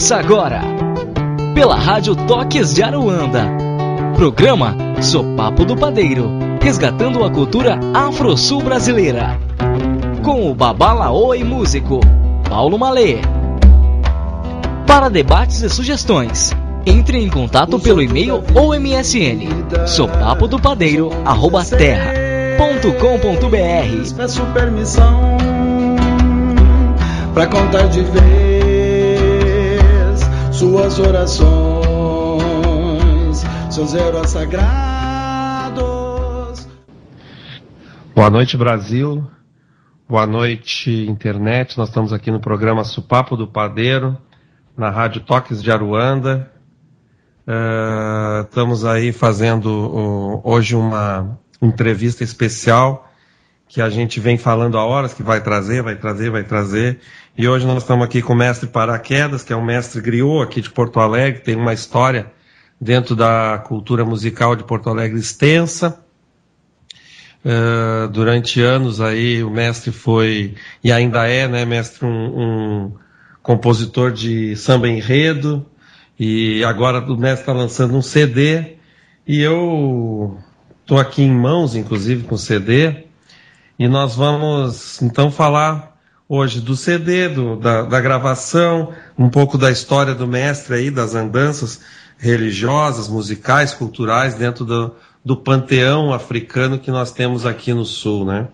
Começa agora, pela Rádio Toques de Aruanda. Programa Sopapo do Padeiro, resgatando a cultura afro-sul brasileira. Com o babalaô e músico Paulo Malê. Para debates e sugestões, entre em contato pelo e-mail ou MSN sopapodopadeiro@terra.com.br. Peço permissão para contar de vez suas orações, seus heróis sagrados. Boa noite, Brasil. Boa noite, internet. Nós estamos aqui no programa Sopapo do Padeiro, na Rádio Toques de Aruanda. Estamos aí fazendo hoje uma entrevista especial que a gente vem falando há horas que vai trazer. E hoje nós estamos aqui com o mestre Paraquedas, que é um mestre griot aqui de Porto Alegre, tem uma história dentro da cultura musical de Porto Alegre extensa. Durante anos aí o mestre foi, e ainda é, né, mestre, um compositor de samba enredo, e agora o mestre está lançando um CD, e eu estou aqui em mãos, inclusive, com o CD, e nós vamos então falar hoje do CD, da gravação, um pouco da história do mestre aí, das andanças religiosas, musicais, culturais, dentro do panteão africano que nós temos aqui no sul, né?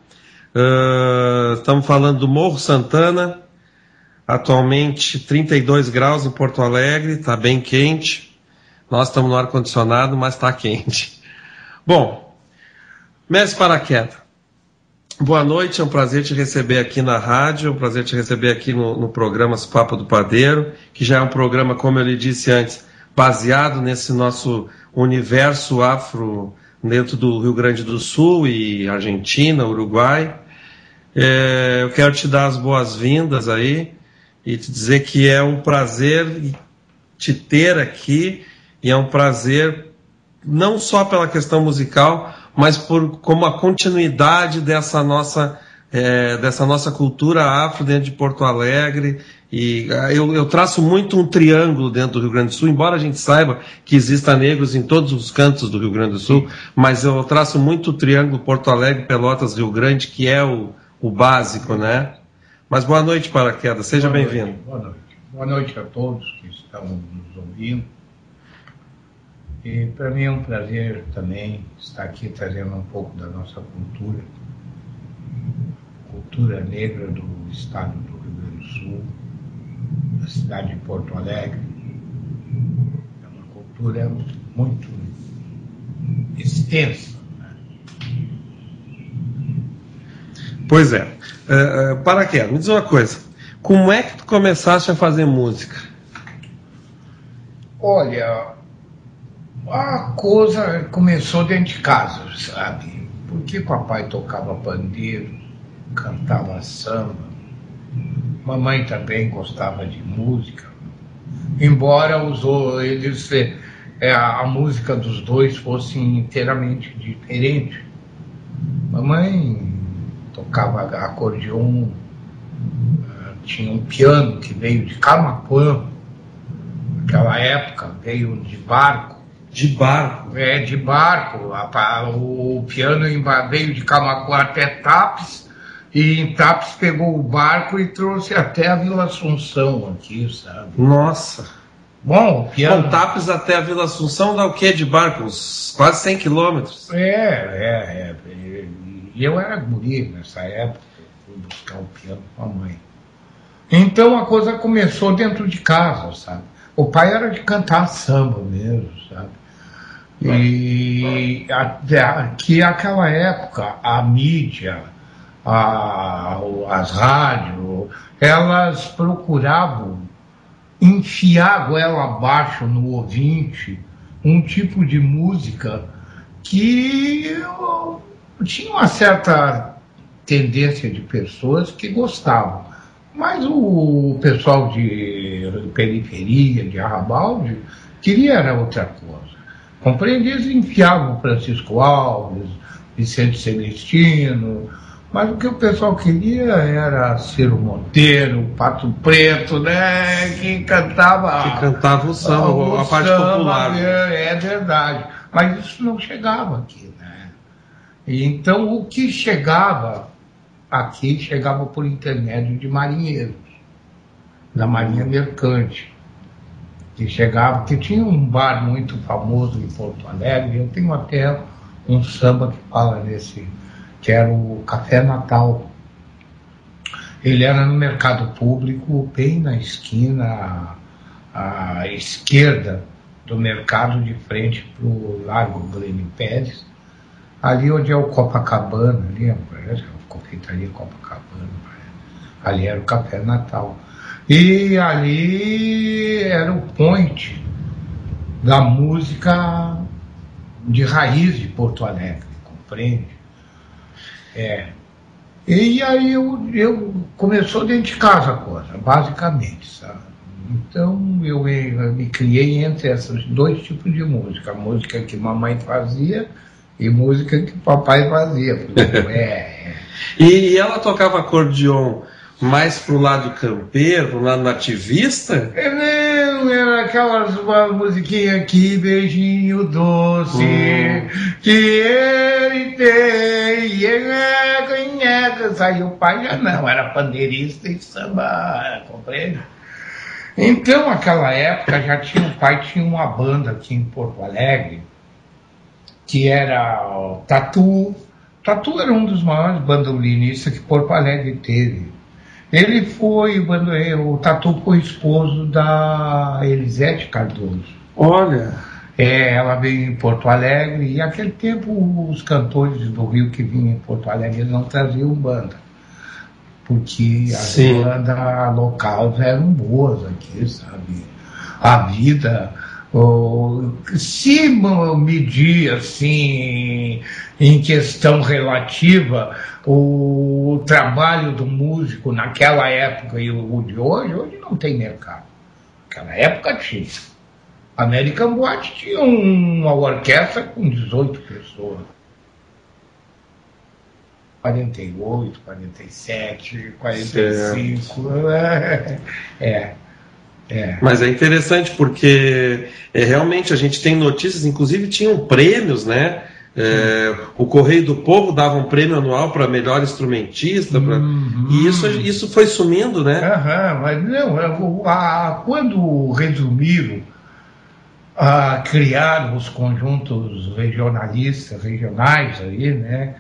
Estamos falando do Morro Santana, atualmente 32 graus em Porto Alegre, está bem quente. Nós estamos no ar-condicionado, mas está quente. Bom, mestre Paraquedas, boa noite, é um prazer te receber aqui na rádio, é um prazer te receber aqui no programa Sopapo do Padeiro, que já é um programa, como eu lhe disse antes, baseado nesse nosso universo afro dentro do Rio Grande do Sul e Argentina, Uruguai. Eu quero te dar as boas-vindas aí e te dizer que é um prazer te ter aqui, e é um prazer não só pela questão musical, mas como a continuidade dessa nossa cultura afro dentro de Porto Alegre. E eu traço muito um triângulo dentro do Rio Grande do Sul, embora a gente saiba que existam negros em todos os cantos do Rio Grande do Sul, mas eu traço muito o triângulo Porto Alegre, Pelotas, Rio Grande, que é o básico, né? Mas boa noite, Paraquedas, seja bem-vindo. Boa noite. Boa noite a todos que estão nos ouvindo. E para mim é um prazer também estar aqui trazendo um pouco da nossa cultura negra do estado do Rio Grande do Sul, da cidade de Porto Alegre. É uma cultura muito extensa, né? Pois é. Paraquedas, me diz uma coisa. Como é que tu começaste a fazer música? Olha, a coisa começou dentro de casa, sabe? Porque papai tocava pandeiro, cantava samba, mamãe também gostava de música, embora a música dos dois fosse inteiramente diferente. Mamãe tocava acordeon, tinha um piano que veio de Camaquã, naquela época, veio de barco. De barco? De barco. O piano veio de Camaquã até Tapes, e em Tapes pegou o barco e trouxe até a Vila Assunção aqui, sabe? Nossa! Bom, o piano... Bom, Tapes até a Vila Assunção dá o quê de barco? Uns quase 100 quilômetros. E eu era guri nessa época, fui buscar o piano com a mãe. Então a coisa começou dentro de casa, sabe? O pai era de cantar samba mesmo, sabe? E que naquela época a mídia, as rádios, elas procuravam enfiar a goela abaixo no ouvinte um tipo de música que tinha uma certa tendência de pessoas que gostavam. Mas o pessoal de periferia, de Arrabalde, queria era outra coisa. Compreende? Eles enfiavam Francisco Alves, Vicente Celestino, Mas o que o pessoal queria era Ciro Monteiro, Pato Preto, né? Que cantava o samba, a parte popular. É verdade. Mas isso não chegava aqui, né? E então o que chegava aqui chegava por intermédio de marinheiros, da Marinha Mercante. Que chegava, que tinha um bar muito famoso em Porto Alegre. Eu tenho até um samba que fala desse, que era o Café Natal. Ele era no mercado público, bem na esquina à esquerda do mercado, de frente para o Largo Glênio Pérez, ali onde é o Copacabana, ali, parece a confeitaria Copacabana, ali era o Café Natal. E ali era o point da música de raiz de Porto Alegre, compreende? E aí eu começou dentro de casa a coisa, basicamente, sabe? Então eu me criei entre esses dois tipos de música, a música que mamãe fazia e música que papai fazia. E ela tocava acordeon mais pro lado campeiro, pro lado nativista? Não, era aquelas musiquinhas aqui, beijinho doce, que ele tem, saiu o pai já não, era pandeirista e samba, compreende? Então, naquela época, o pai tinha uma banda aqui em Porto Alegre, que era o Tatu. Tatu era um dos maiores bandolinistas que Porto Alegre teve. O Tatu foi esposo da Elisete Cardoso. Olha! Ela veio em Porto Alegre, e naquele tempo os cantores do Rio que vinham em Porto Alegre não traziam banda, porque as bandas locais eram boas aqui, sabe? A vida, se medir assim, em questão relativa, o trabalho do músico naquela época e o de hoje não tem mercado. Naquela época tinha. American Boate tinha uma orquestra com 18 pessoas. 48, 47, 45. Mas é interessante porque realmente a gente tem notícias, inclusive tinham prêmios, né? O Correio do Povo dava um prêmio anual para melhor instrumentista, e isso foi sumindo, né? Mas não, quando resumiram, criaram os conjuntos regionais aí, né?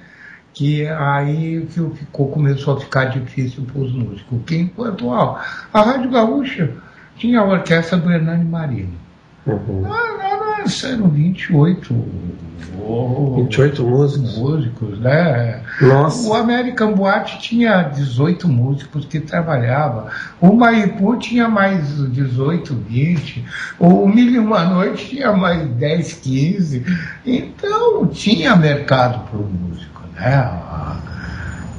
Que aí começou a ficar difícil para os músicos. Porque enquanto a Rádio Gaúcha tinha a orquestra do Hernani Marino. Eram 28 músicos, né? Nossa. O American Boate tinha 18 músicos que trabalhavam. O Maipu tinha mais 18, 20. O Mil e Uma Noite tinha mais 10, 15. Então tinha mercado para o músico, né?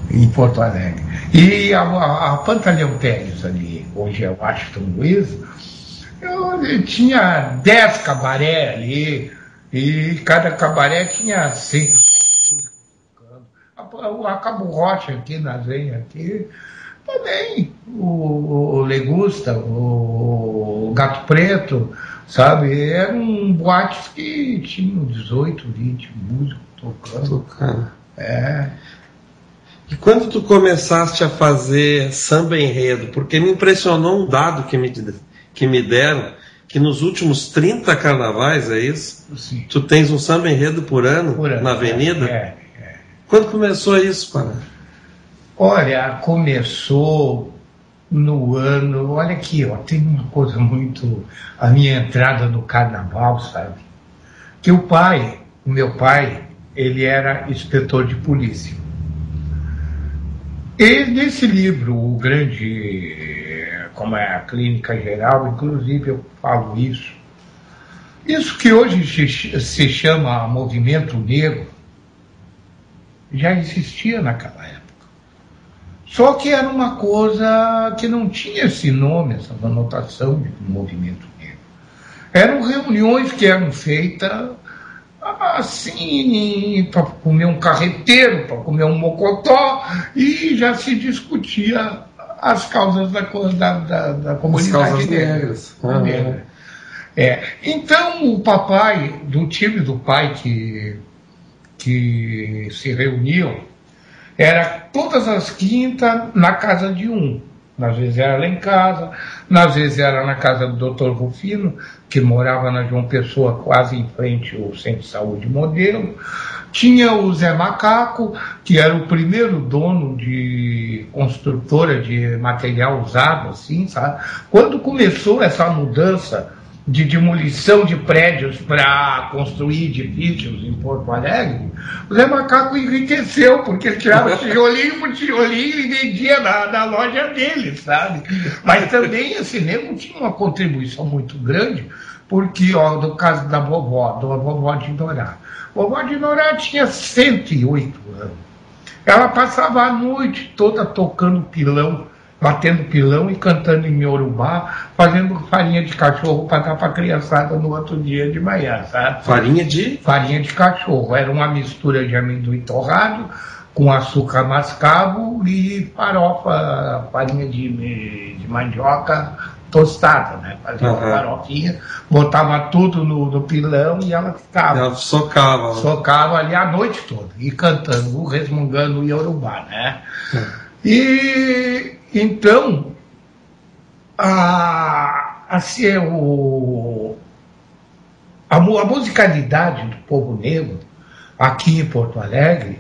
Em Porto Alegre. E a Pantaleão Tênis ali, hoje é o Washington Luiz, eu tinha 10 cabaré ali, e cada cabaré tinha 5 músicos tocando. A Cabo Rocha aqui, na Zenha aqui, também, o Legusta, o Gato Preto, sabe? Eram boates que tinham 18, 20 músicos tocando. E quando tu começaste a fazer samba enredo, porque me impressionou um dado que me deram, que nos últimos 30 carnavais, é isso? Sim. Tu tens um samba enredo por ano na avenida? Quando começou isso, Pará? Olha, começou no ano... Olha aqui, tem uma coisa muito... A minha entrada no carnaval, sabe? Que o meu pai, ele era inspetor de polícia. E nesse livro, o grande... como é a Clínica Geral, inclusive eu falo isso. Isso que hoje se chama movimento negro, já existia naquela época. Só que era uma coisa que não tinha esse nome, essa anotação de movimento negro. Eram reuniões que eram feitas assim, para comer um carreteiro, para comer um mocotó, e já se discutia as causas da comunidade negras. negra. Então, o papai, do time do pai que se reuniam, era todas as quintas na casa de um. Às vezes era lá em casa, às vezes era na casa do Dr. Rufino, que morava na João Pessoa, quase em frente ao Centro de Saúde Modelo. Tinha o Zé Macaco, que era o primeiro dono de construtora de material usado, assim, sabe? Quando começou essa mudança de demolição de prédios para construir edifícios em Porto Alegre, o Zé Macaco enriqueceu, porque ele tirava tijolinho por tijolinho e vendia na loja dele, sabe? Mas também esse nego tinha uma contribuição muito grande, porque, no caso da vovó de Norá. A vovó de Norá tinha 108 anos. Ela passava a noite toda tocando pilão, batendo pilão e cantando em Yorubá, fazendo farinha de cachorro para dar para a criançada no outro dia de manhã, sabe? Farinha de? Farinha de cachorro. Era uma mistura de amendoim torrado com açúcar mascavo e farinha de mandioca tostada, né? Fazia uma farofinha, botava tudo no pilão e ela ficava. Ela socava. Socava ali a noite toda, e cantando, resmungando o Yorubá, né? E então, a musicalidade do povo negro aqui em Porto Alegre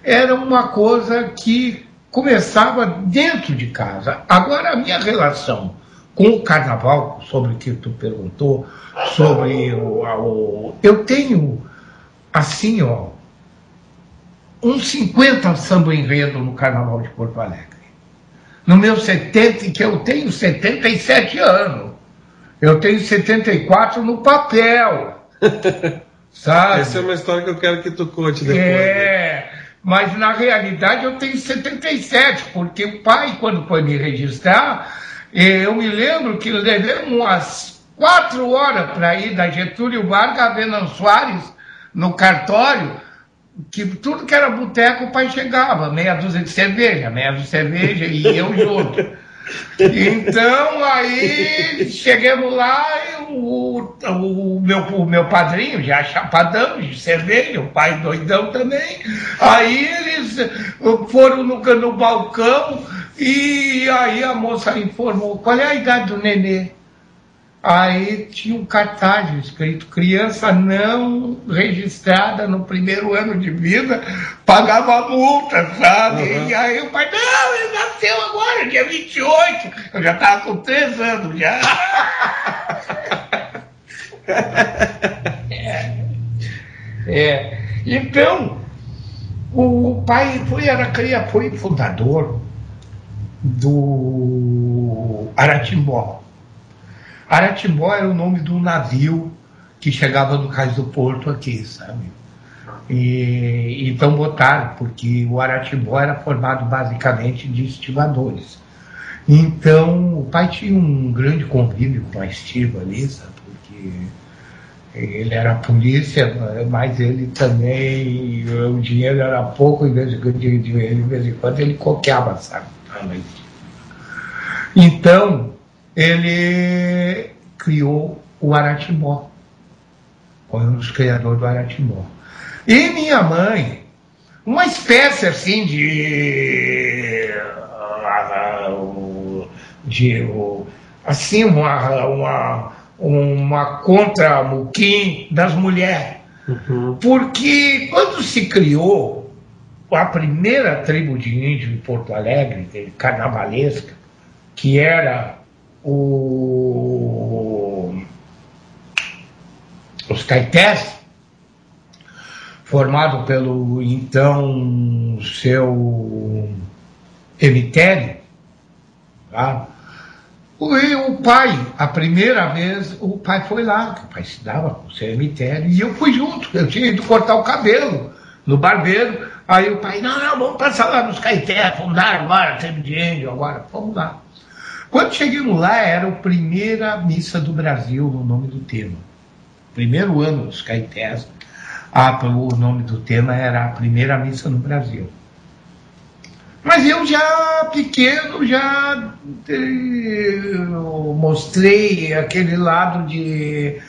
era uma coisa que começava dentro de casa. Agora, a minha relação com o carnaval, sobre o que tu perguntou, sobre eu tenho, assim, uns 50 samba-enredo no Carnaval de Porto Alegre. No meu 70, que eu tenho 77 anos. Eu tenho 74 no papel. Sabe? Essa é uma história que eu quero que tu conte depois. Né? Mas na realidade eu tenho 77, porque o pai, quando foi me registrar, eu me lembro que levei umas 4 horas para ir da Getúlio Vargas a Venan Soares no cartório, que tudo que era boteco o pai chegava, meia dúzia de cerveja e eu junto. Então aí chegamos lá e o meu padrinho já chapadão de cerveja, o pai doidão também, aí eles foram no balcão e aí a moça informou qual é a idade do nenê. Aí tinha um cartaz escrito: criança não registrada no primeiro ano de vida pagava multa, sabe? E aí o pai, não, ele nasceu agora, dia 28. Eu já estava com 3 anos já. Então, o pai foi fundador do Aratimbó. Aratimbó era o nome do navio que chegava no Cais do Porto aqui, sabe? E então botaram, porque o Aratimbó era formado basicamente de estivadores. Então o pai tinha um grande convívio com a estiva ali, sabe? Porque ele era polícia, mas ele também, o dinheiro era pouco, de vez em quando ele coqueava, sabe? Então ele criou o Aratimbó, foi um dos criadores do Aratimbó. E minha mãe, uma espécie assim assim, uma contra-muquim das mulheres. Porque quando se criou a primeira tribo de índio em Porto Alegre, carnavalesca, que era os Caetés, formado pelo então seu Emitério, tá? O pai, a primeira vez, o pai foi lá, que o pai se dava com o seu Emitério, e eu fui junto, eu tinha ido cortar o cabelo no barbeiro, aí o pai, não, vamos passar lá nos Caetés, fundaram agora, tribo de índio, agora, vamos lá. Quando chegamos lá, era a primeira missa do Brasil no nome do tema. Primeiro ano dos Caetés. O nome do tema era A Primeira Missa no Brasil. Mas eu já pequeno, eu mostrei aquele lado de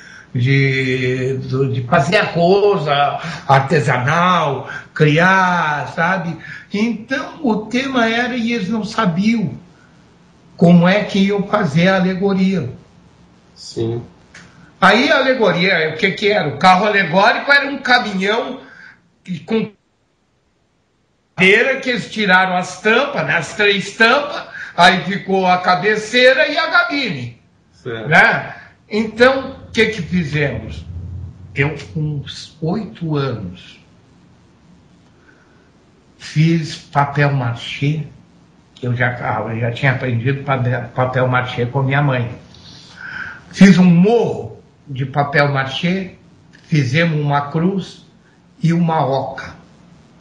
fazer a coisa artesanal, criar, sabe? Então o tema era, e eles não sabiam como é que iam fazer a alegoria. Sim. Aí a alegoria, o que era? O carro alegórico era um caminhão com cadeira que eles tiraram as tampas, né, as 3 tampas, aí ficou a cabeceira e a gabine. Certo. Né? Então, o que fizemos? Eu, com uns 8 anos, fiz papel machê. Eu já tinha aprendido papel machê com minha mãe. Fiz um morro de papel machê, fizemos uma cruz e uma oca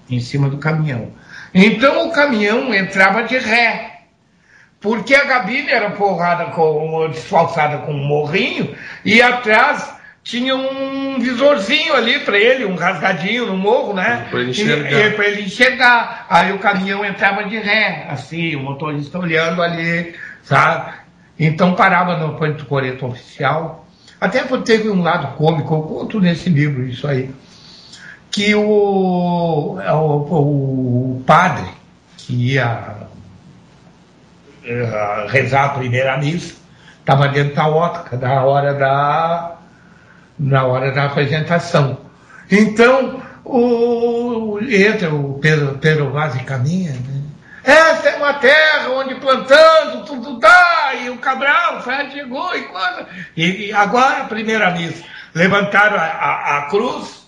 em cima do caminhão. Então o caminhão entrava de ré, porque a gabine era desfalsada com um morrinho, e atrás tinha um visorzinho ali para ele, um rasgadinho no morro, né? Para ele enxergar. Aí o caminhão entrava de ré, assim, o motorista olhando ali, sabe? Então parava no ponto do coreto oficial. Até teve um lado cômico, eu conto nesse livro isso aí, que o padre que ia rezar a primeira missa estava dentro da ótica na hora da apresentação. Então entra o Pedro Vaz e caminha, né? Essa é uma terra onde plantando tudo dá, e o Cabral, o Fred chegou e coisa. E agora a primeira missa. Levantaram a cruz,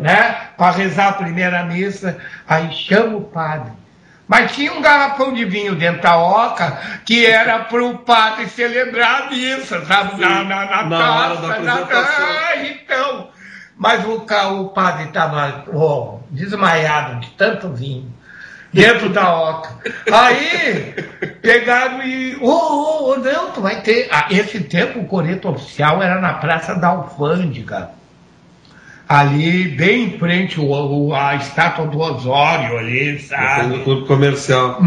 né, para rezar a primeira missa, aí chama o padre. Mas tinha um garrafão de vinho dentro da oca que era para o padre celebrar a missa, sabe? Na hora da apresentação. Então. Mas o padre estava desmaiado de tanto vinho dentro da oca. Aí pegaram e não, tu vai ter. Esse tempo o coreto oficial era na Praça da Alfândega, ali bem em frente a estátua do Osório ali, sabe? No clube comercial.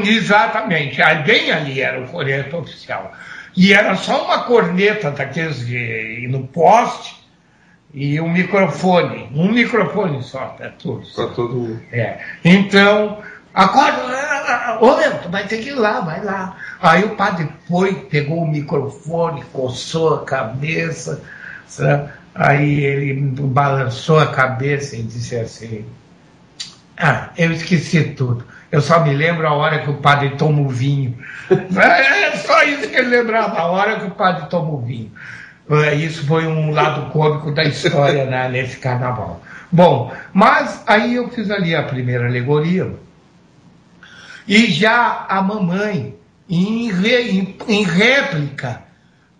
Exatamente, bem ali era o coreto oficial. E era só uma corneta daqueles no poste e um microfone só para todos. Para todo mundo. Então, acorda, tu vai ter que ir lá, vai lá. Aí o padre pegou o microfone, coçou a cabeça, sabe? Aí ele balançou a cabeça e disse assim: eu esqueci tudo. Eu só me lembro a hora que o padre toma o vinho. É só isso que ele lembrava, a hora que o padre toma o vinho. Isso foi um lado cômico da história, né, nesse carnaval. Bom, mas aí eu fiz ali a primeira alegoria. E já a mamãe, em réplica,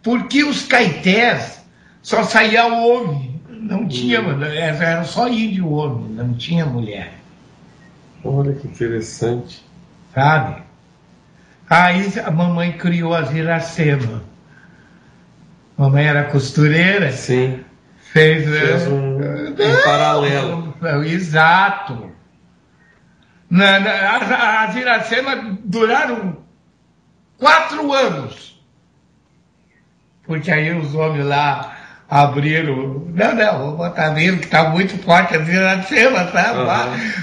porque os caetés só saía homem, não tinha, era só índio homem, não tinha mulher. Olha que interessante. Sabe? Aí a mamãe criou as Iracema. Mamãe era costureira. Sim. Fez um paralelo. Exato. As Iracema duraram 4 anos. Porque aí os homens lá abriram. Não, vou botar mesmo, que está muito forte as Iracema, sabe?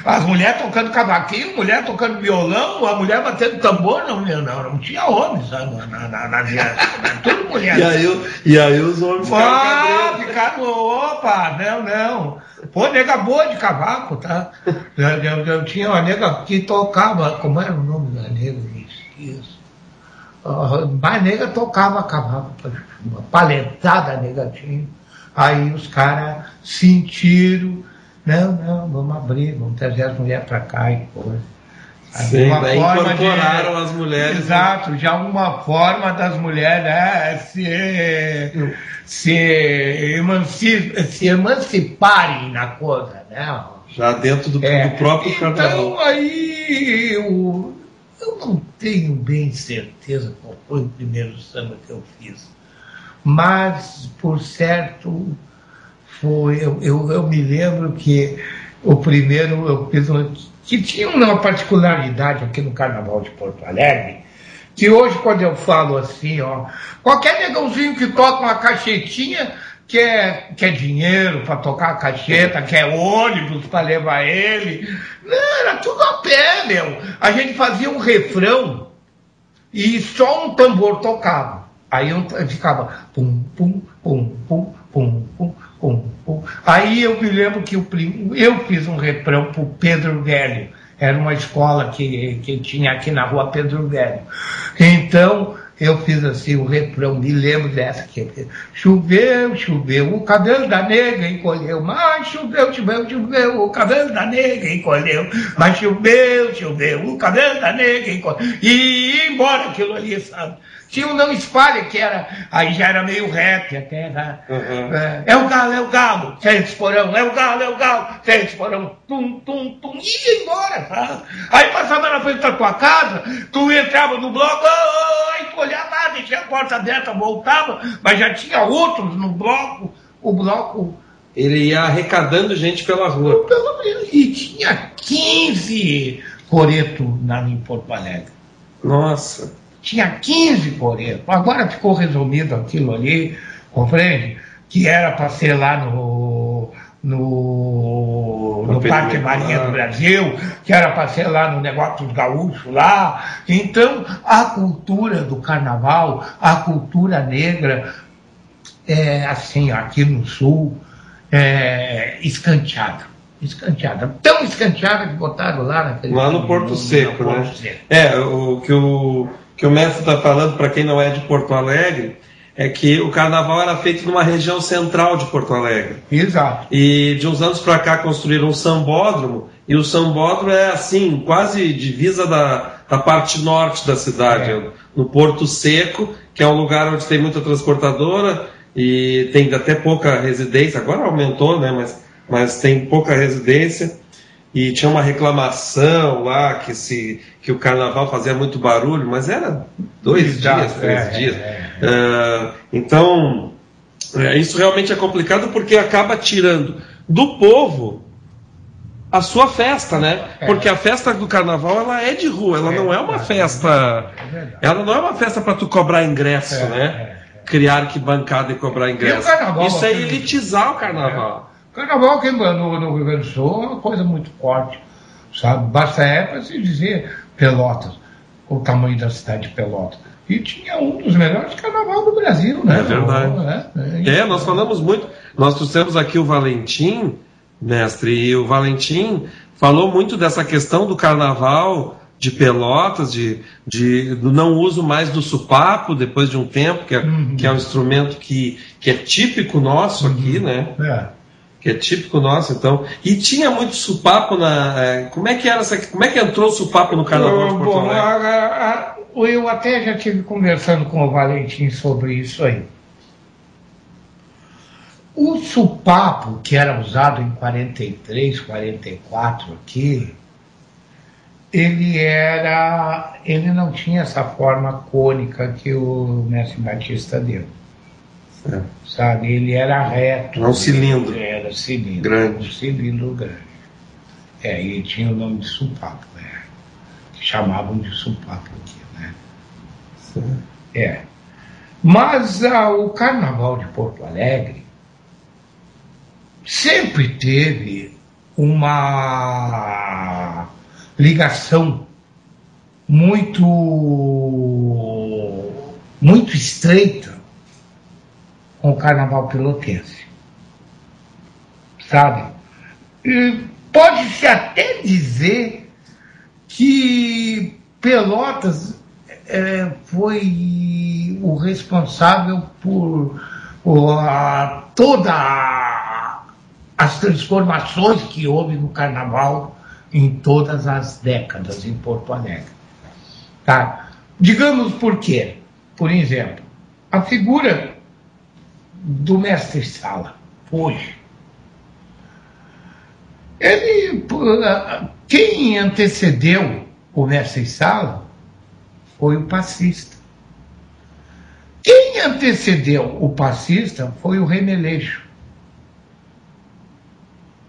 As mulheres tocando cavaquinho, mulher tocando violão, a mulher batendo tambor, não tinha homens nas Iracema, tudo mulher. E aí os homens ficaram, não. Pô, nega boa de cavaco, tá? Eu tinha uma nega que tocava, como era o nome da nega? Isso. Mas nega tocava cavaco, uma palentada nega tinha. Aí os caras sentiram, não, vamos abrir, vamos trazer as mulheres para cá e coisa. Sim, daí incorporaram as mulheres. Exato, né? Já uma forma das mulheres se emanciparem na coisa, né? Já dentro do próprio carnaval. Então aí eu não tenho bem certeza qual foi o primeiro samba que eu fiz, mas por certo eu me lembro que o primeiro eu fiz que tinha uma particularidade aqui no Carnaval de Porto Alegre, que hoje, quando eu falo assim, ó, qualquer negãozinho que toca uma cachetinha quer dinheiro para tocar a cacheta, quer ônibus para levar ele. Não, era tudo a pé, meu. A gente fazia um refrão e só um tambor tocava. Aí eu ficava pum, pum, pum, pum, pum, pum, pum, pum. Aí eu me lembro que eu fiz um refrão pro Pedro Velho. Era uma escola que tinha aqui na rua Pedro Velho. Então, eu fiz assim o refrão, me lembro dessa aqui. Choveu, choveu, o cabelo da nega encolheu. Mas choveu, choveu, choveu, o cabelo da nega encolheu. Mas choveu, choveu, o cabelo da nega encolheu. E ia embora aquilo ali, sabe? Tinha um Não Espalha, que era, aí já era meio rap até, né? É o galo, Sérgio Esporão, é o galo, Sérgio Esporão, tum, tum, tum, ia embora, sabe? Aí passava na frente da tua casa, tu entrava no bloco, aí tu olhava lá, deixava a porta aberta, voltava, mas já tinha outros no bloco, o bloco... Ele ia arrecadando gente pela rua. E tinha 15 coretos em Porto Alegre. Nossa... Tinha 15 coretos. Agora ficou resumido aquilo ali, compreende? Que era para ser lá no Parque Marinha do Brasil, que era para ser lá no negócio dos gaúchos lá. Então, a cultura do carnaval, a cultura negra, assim, aqui no Sul, escanteada. Tão escanteada que botaram lá no Porto Seco, né? O que o mestre está falando, para quem não é de Porto Alegre, é que o carnaval era feito numa região central de Porto Alegre. Exato. E de uns anos para cá construíram um sambódromo, e o sambódromo é assim, quase divisa da parte norte da cidade, no Porto Seco, que é um lugar onde tem muita transportadora e tem até pouca residência, agora aumentou, né, mas tem pouca residência. E tinha uma reclamação lá que o carnaval fazia muito barulho, mas era 2 dias, 3 dias. Então, isso realmente é complicado porque acaba tirando do povo a sua festa, né? Porque a festa do carnaval, ela é de rua, ela não é uma festa... Ela não é uma festa para tu cobrar ingresso, né? Criar arquibancada e cobrar ingresso. Isso é elitizar o carnaval. Carnaval aqui no Rio Grande do Sul é uma coisa muito forte, sabe? Basta para se dizer Pelotas, o tamanho da cidade de Pelotas. E tinha um dos melhores carnaval do Brasil, né? É verdade. Nós falamos muito. Nós trouxemos aqui o Valentim, mestre, e o Valentim falou muito dessa questão do carnaval de Pelotas, do não uso mais do supapo depois de um tempo, que é um instrumento que é típico nosso aqui, né? Que é típico nosso, então. E tinha muito supapo como é que entrou o supapo no carnaval de Porto Alegre? Eu até já estive conversando com o Valentim sobre isso aí. O supapo, que era usado em 43, 44 aqui, ele não tinha essa forma cônica que o mestre Batista deu. Sabe, ele era reto. Não cilindro. Era cilindro. Grande. Um cilindro grande. E tinha o nome de supapo, que chamavam de supapo aqui, né? Mas o Carnaval de Porto Alegre sempre teve uma ligação muito estreita com o Carnaval pelotense, sabe? Pode-se até dizer que Pelotas foi o responsável por todas as transformações que houve no Carnaval em todas as décadas em Porto Alegre. Tá? Digamos por quê? Por exemplo, a figura do mestre Sala, hoje, quem antecedeu o mestre Sala foi o passista. Quem antecedeu o passista foi o Remeleixo.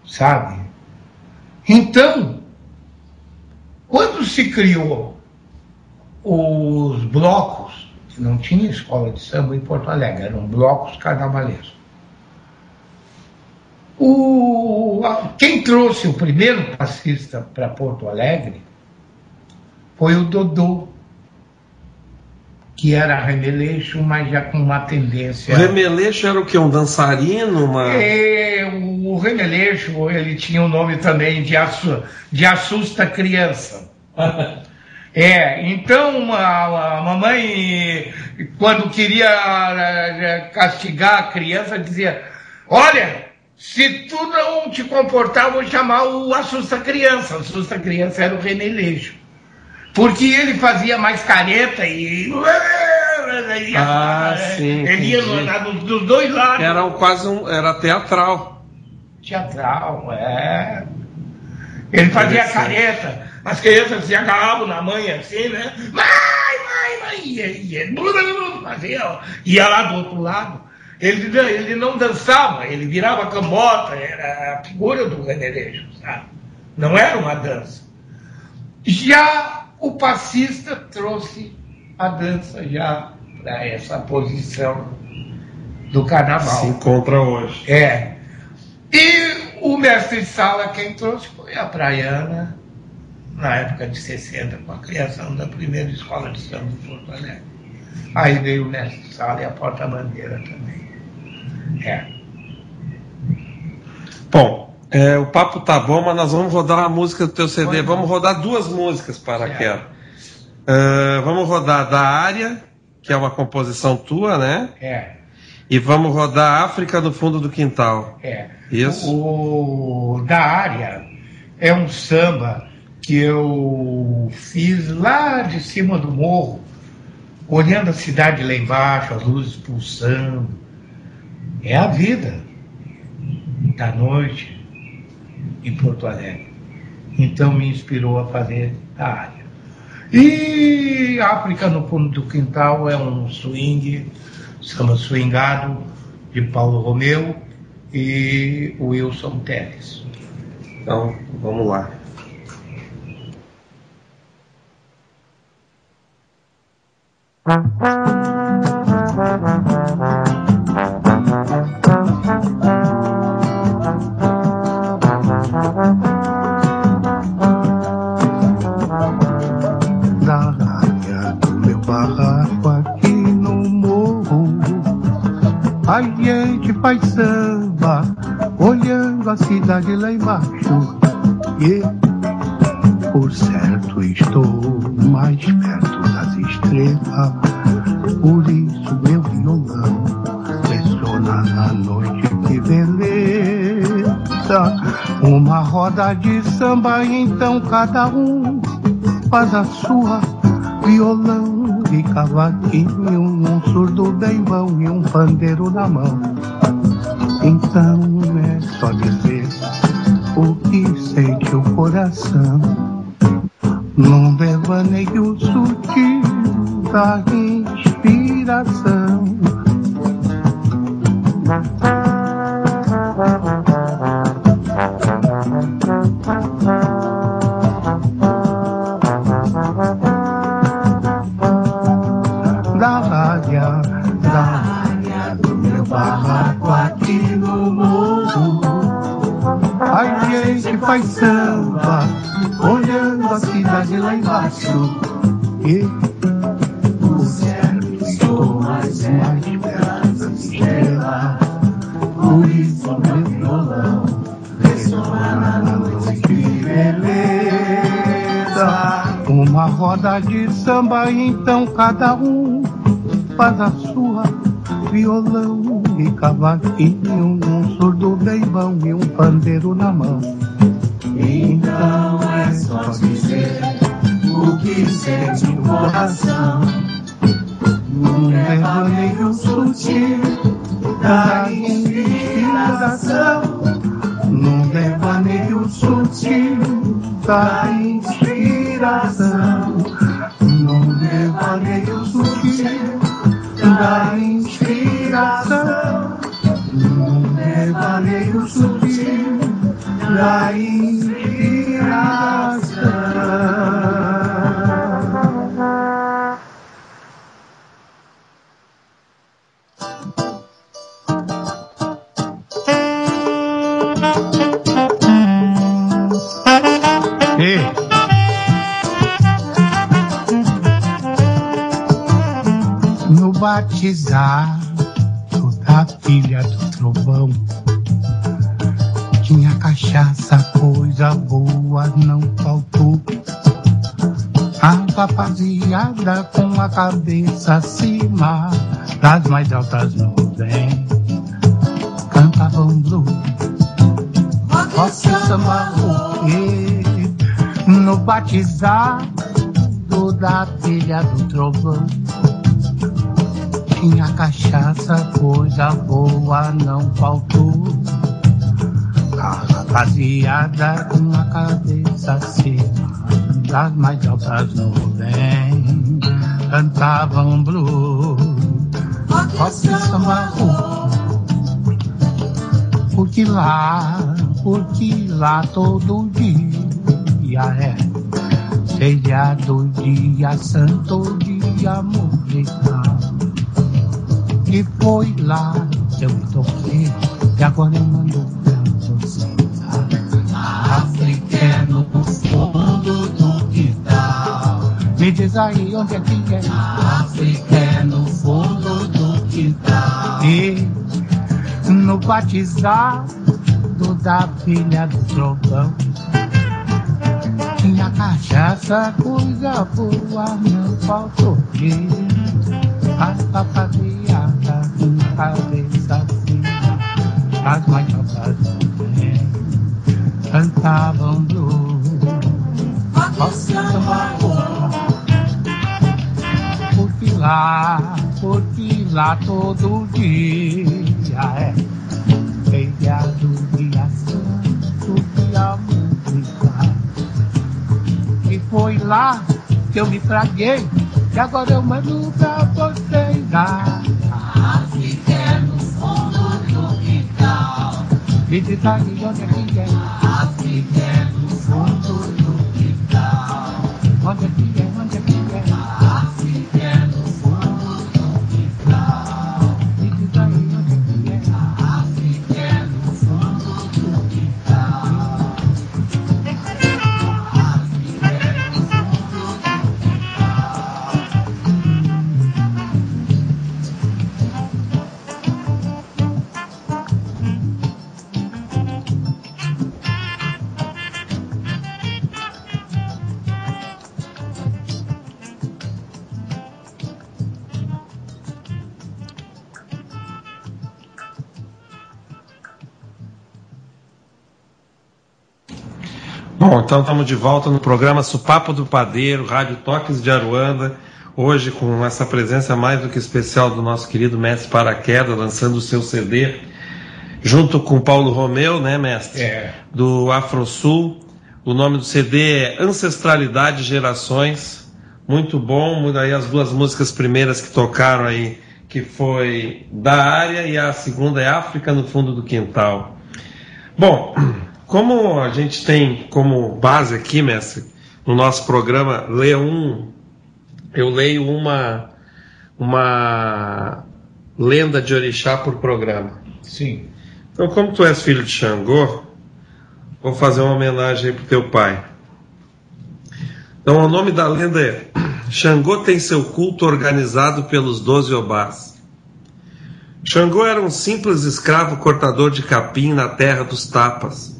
sabe? Então, quando se criou os blocos, não tinha escola de samba em Porto Alegre, eram blocos carnavalescos. Quem trouxe o primeiro passista para Porto Alegre foi o Dodô, que era remeleixo, mas já com uma tendência... O remeleixo era o quê? Um dançarino? O remeleixo, ele tinha o nome também de assusta criança. Então a mamãe, quando queria castigar a criança, dizia: olha, se tu não te comportar, eu vou chamar o assusta criança. O assusta criança era o remeleixo, porque ele fazia mais careta e... sim, ele ia dos dois lados. Era teatral. Teatral, Ele fazia careta, as crianças se agarravam na mãe assim, né? Mãe, ia lá do outro lado. Ele não dançava, ele virava cambota, era a figura do remeleixo, sabe? Não era uma dança. Já o passista trouxe a dança já para essa posição do carnaval. Se encontra hoje. E o mestre de sala quem trouxe foi a Praiana, na época de 60, com a criação da primeira escola de samba de Porto Alegre. Aí veio o mestre de sala e a porta-bandeira também. Bom, o papo tá bom, mas nós vamos rodar uma música do teu CD. Vamos rodar duas músicas para aquela. Vamos rodar Da Área, que é uma composição tua, né? E vamos rodar África no Fundo do Quintal. Isso. O Da Área é um samba que eu fiz lá de cima do morro, olhando a cidade lá embaixo, as luzes pulsando. É a vida da noite em Porto Alegre. Então me inspirou a fazer Da Área. E África no Fundo do Quintal é um swing, samba swingado, de Paulo Romeu e Wilson Teles. Então, vamos lá. Da área do meu barraco aqui no morro, a gente faz samba, olhando a cidade lá embaixo. E, por certo, estou mais perto das estrelas, por isso meu violão ressona na noite, que beleza. Uma roda de samba, então cada um faz a sua, violão e cavaquinho, um surdo bem bom e um pandeiro na mão. Então é só dizer o que sente o coração, num devaneio sutil da inspiração. Da área do meu barraco aqui no morro, a gente faz samba, olhando a cidade lá embaixo. E, por certo, estou mais perto das estrelas, por isso meu violão ressona na noite, que beleza. Uma roda de samba, então cada um faz a sua, violão e cavaquinho, um surdo bem bom e um pandeiro na mão. Então é só dizer o que sente o coração, num devaneio sutil da inspiração, num devaneio sutil da inspiração, num devaneio sutil da inspiração, num devaneio sutil da inspiração. No batizado da filha do trovão, tinha cachaça, coisa boa não faltou. A rapaziada com a cabeça acima das mais altas nuvens cantavam blues, rock, samba, rock. No batizado da filha do trovão, tinha cachaça, coisa boa não faltou. A rapaziada com a cabeça acima das mais altas nuvens cantavam blues, rock, samba, rock. Porque lá todo dia é feriado, dia santo, dia musical. E foi lá que eu me toquei, e agora eu mando pra vocês. A África é no fundo do quintal. Me diz aí onde é que é. A África é no fundo do quintal. E no batizado da filha do trovão, tinha cachaça, coisa boa não faltou. A rapaziada com a cabeça acima das mais altas nuvens cantavam blues, rock, samba, rock. Porque lá todo dia é feriado, dia santo, dia musical. E foi lá que eu me fraguei, e agora eu mando pra vocês. A África é no fundo do quintal. Me diz aí onde é que é. A África é no fundo do quintal. Onde é que é, onde é que é. A África é no fundo do quintal. Me diz aí onde é que é. A África é no fundo do quintal. Bom, então estamos de volta no programa Sopapo do Padeiro, Rádio Toques de Aruanda, hoje com essa presença mais do que especial do nosso querido mestre Paraquedas, lançando o seu CD, junto com Paulo Romeu, né, mestre? Do AfroSul. O nome do CD é Ancestralidade Gerações, muito bom, aí as duas músicas primeiras que tocaram aí, que foi Da Área, e a segunda é África no Fundo do Quintal. Bom, como a gente tem como base aqui, mestre, no nosso programa, eu leio uma lenda de orixá por programa. Sim. Então, como tu és filho de Xangô, vou fazer uma homenagem aí pro teu pai. Então, o nome da lenda é: Xangô tem seu culto organizado pelos 12 Obás. Xangô era um simples escravo cortador de capim na terra dos Tapas.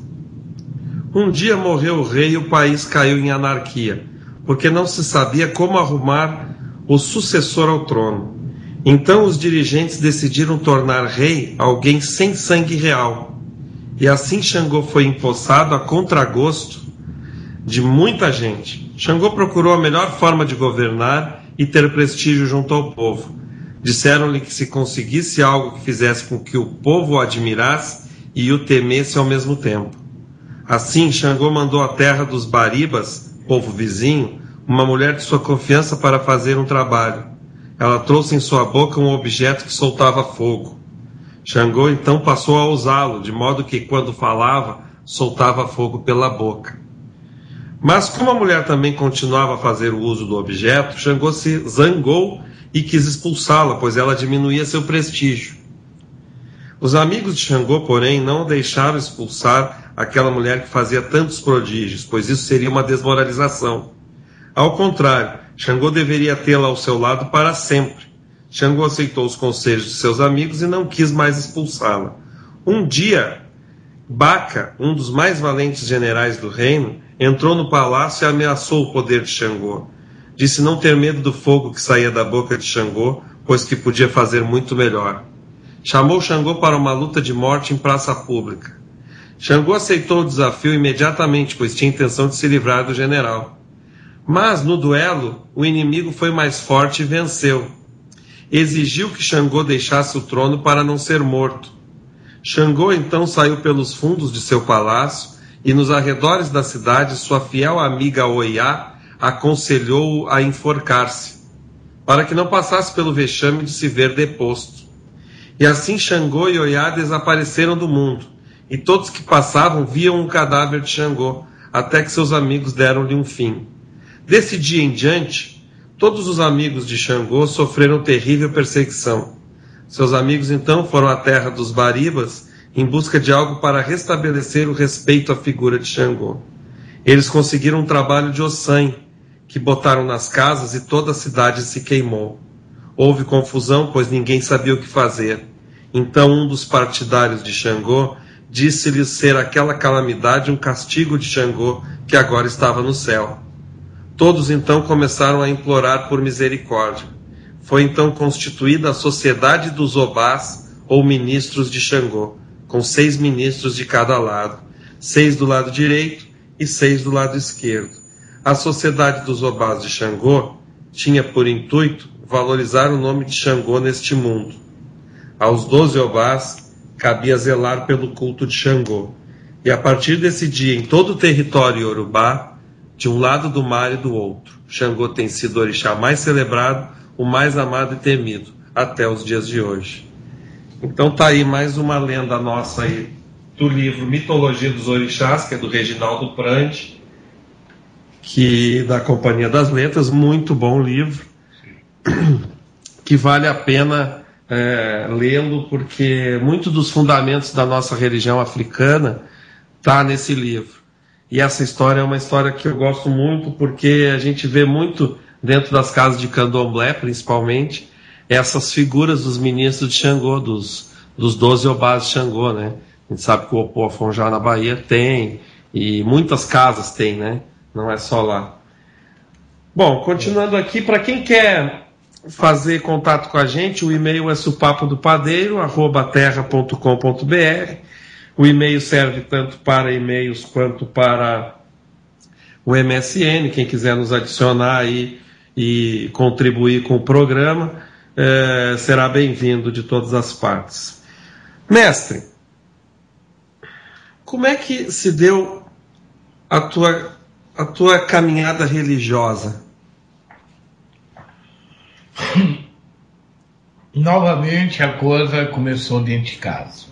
Um dia morreu o rei e o país caiu em anarquia, porque não se sabia como arrumar o sucessor ao trono. Então os dirigentes decidiram tornar rei alguém sem sangue real. E assim Xangô foi empossado a contragosto de muita gente. Xangô procurou a melhor forma de governar e ter prestígio junto ao povo. Disseram-lhe que se conseguisse algo que fizesse com que o povo o admirasse e o temesse ao mesmo tempo. Assim, Xangô mandou à terra dos Baribas, povo vizinho, uma mulher de sua confiança para fazer um trabalho. Ela trouxe em sua boca um objeto que soltava fogo. Xangô então passou a usá-lo, de modo que, quando falava, soltava fogo pela boca. Mas como a mulher também continuava a fazer o uso do objeto, Xangô se zangou e quis expulsá-la, pois ela diminuía seu prestígio. Os amigos de Xangô, porém, não deixaram expulsar aquela mulher que fazia tantos prodígios, pois isso seria uma desmoralização. Ao contrário, Xangô deveria tê-la ao seu lado para sempre. Xangô aceitou os conselhos de seus amigos e não quis mais expulsá-la. Um dia, Baca, um dos mais valentes generais do reino, entrou no palácio e ameaçou o poder de Xangô. Disse não ter medo do fogo que saía da boca de Xangô, pois que podia fazer muito melhor. Chamou Xangô para uma luta de morte em praça pública. Xangô aceitou o desafio imediatamente, pois tinha intenção de se livrar do general. Mas, no duelo, o inimigo foi mais forte e venceu. Exigiu que Xangô deixasse o trono para não ser morto. Xangô então saiu pelos fundos de seu palácio e nos arredores da cidade sua fiel amiga Oiá aconselhou-o a enforcar-se, para que não passasse pelo vexame de se ver deposto. E assim Xangô e Oiá desapareceram do mundo, e todos que passavam viam um cadáver de Xangô, até que seus amigos deram-lhe um fim. Desse dia em diante, todos os amigos de Xangô sofreram terrível perseguição. Seus amigos então foram à terra dos Baribas em busca de algo para restabelecer o respeito à figura de Xangô. Eles conseguiram um trabalho de ossanha, que botaram nas casas e toda a cidade se queimou. Houve confusão, pois ninguém sabia o que fazer. Então um dos partidários de Xangô disse-lhes ser aquela calamidade um castigo de Xangô, que agora estava no céu. Todos então começaram a implorar por misericórdia. Foi então constituída a Sociedade dos Obás, ou Ministros de Xangô, com 6 ministros de cada lado, 6 do lado direito e 6 do lado esquerdo. A Sociedade dos Obás de Xangô tinha por intuito valorizar o nome de Xangô neste mundo. Aos 12 Obás cabia zelar pelo culto de Xangô. E a partir desse dia, em todo o território iorubá, de um lado do mar e do outro, Xangô tem sido o orixá mais celebrado, o mais amado e temido, até os dias de hoje. Então tá aí mais uma lenda nossa aí, do livro Mitologia dos Orixás, que é do Reginaldo Prandi, que da Companhia das Letras, muito bom livro, que vale a pena lê-lo, porque muitos dos fundamentos da nossa religião africana tá nesse livro. E essa história é uma história que eu gosto muito, porque a gente vê muito dentro das casas de candomblé, principalmente, essas figuras dos ministros de Xangô, dos 12 Obás de Xangô, né? A gente sabe que o Opô Afonjá na Bahia tem, e muitas casas tem, né? Não é só lá. Bom, continuando aqui, para quem quer fazer contato com a gente, o e-mail é supapodopadeiro@terra.com.br. O e-mail serve tanto para e-mails quanto para o MSN. Quem quiser nos adicionar aí e contribuir com o programa, será bem-vindo de todas as partes. Mestre, como é que se deu a tua caminhada religiosa? Novamente a coisa começou dentro de casa.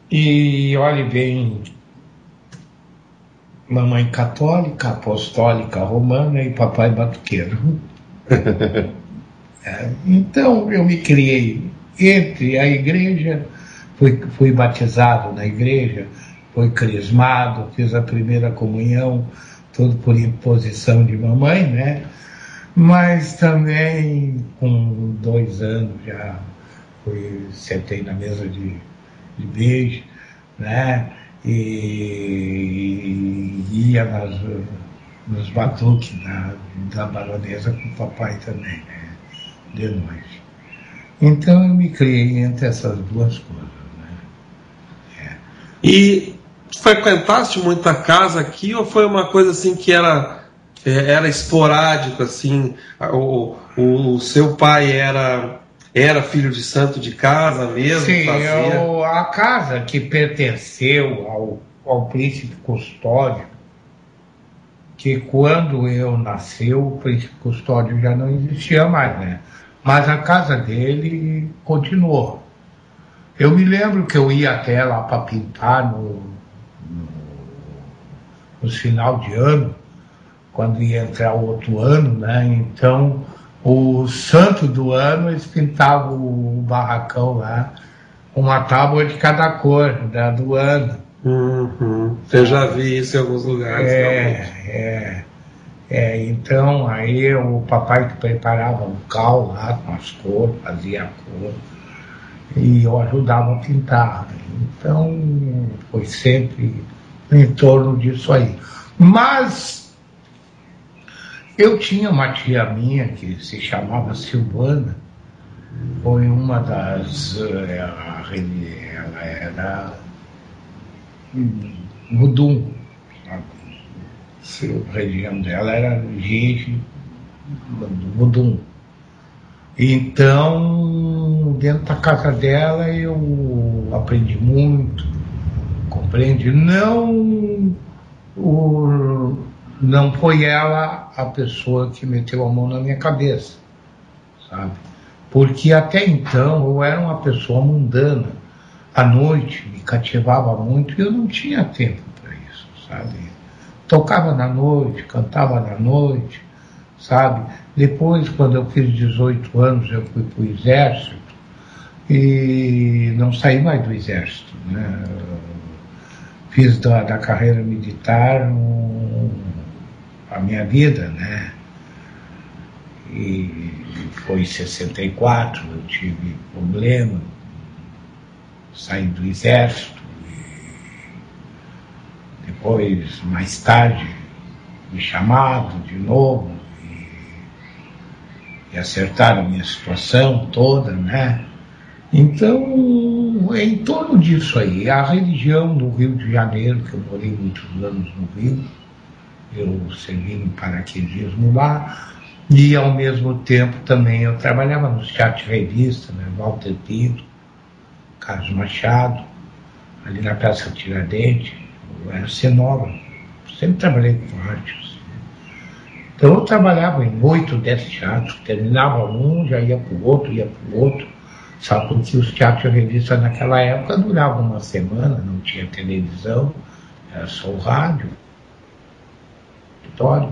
E olhe bem, mamãe católica, apostólica romana e papai batuqueiro. Então eu me criei entre a igreja, fui batizado na igreja, fui crismado, fiz a primeira comunhão, tudo por imposição de mamãe, né? Mas também com 2 anos já sentei na mesa de beijo, né? E ia nos batuques da baronesa com o papai também, né? De noite. Então eu me criei entre essas duas coisas, né? E frequentaste muita casa aqui, ou foi uma coisa assim que era esporádico, assim? O seu pai era filho de santo de casa mesmo? Sim, a casa que pertenceu ao príncipe Custódio, que quando eu nasci, o príncipe Custódio já não existia mais, né? Mas a casa dele continuou. Eu me lembro que eu ia até lá para pintar no final de ano, quando ia entrar o outro ano, né? Então, o santo do ano, eles pintavam o barracão lá, uma tábua de cada cor do ano. Uhum. Eu já vi isso em alguns lugares. Então, aí o papai que preparava o cal lá com as cores, fazia a cor, e eu ajudava a pintar. Então, foi sempre em torno disso aí. Mas eu tinha uma tia minha que se chamava Silvana, foi uma das... ela era Mudum, sabe? A região dela era gente do Mudum. Então, dentro da casa dela eu aprendi muito, compreende? Não foi ela a pessoa que meteu a mão na minha cabeça, sabe? Porque até então eu era uma pessoa mundana. À noite me cativava muito e eu não tinha tempo para isso, sabe? Tocava na noite, cantava na noite, sabe? Depois, quando eu fiz 18 anos, eu fui para o exército e não saí mais do exército, né? Fiz da carreira militar a minha vida, né? E foi em 64, eu tive problema, saí do exército e depois, mais tarde, me chamaram de novo e acertaram a minha situação toda, né? Então, é em torno disso aí. A religião do Rio de Janeiro, que eu morei muitos anos no Rio, eu servi em paraquedismo lá, e ao mesmo tempo também eu trabalhava nos teatros de revista, né? Walter Pinto, Carlos Machado, ali na Praça Tiradentes. Eu era cenógrafo, sempre trabalhei com artes. Então eu trabalhava em 8, 10 teatros, terminava um, já ia para o outro, sabe? Porque os teatros de revista naquela época duravam uma semana, não tinha televisão, era só o rádio, auditório.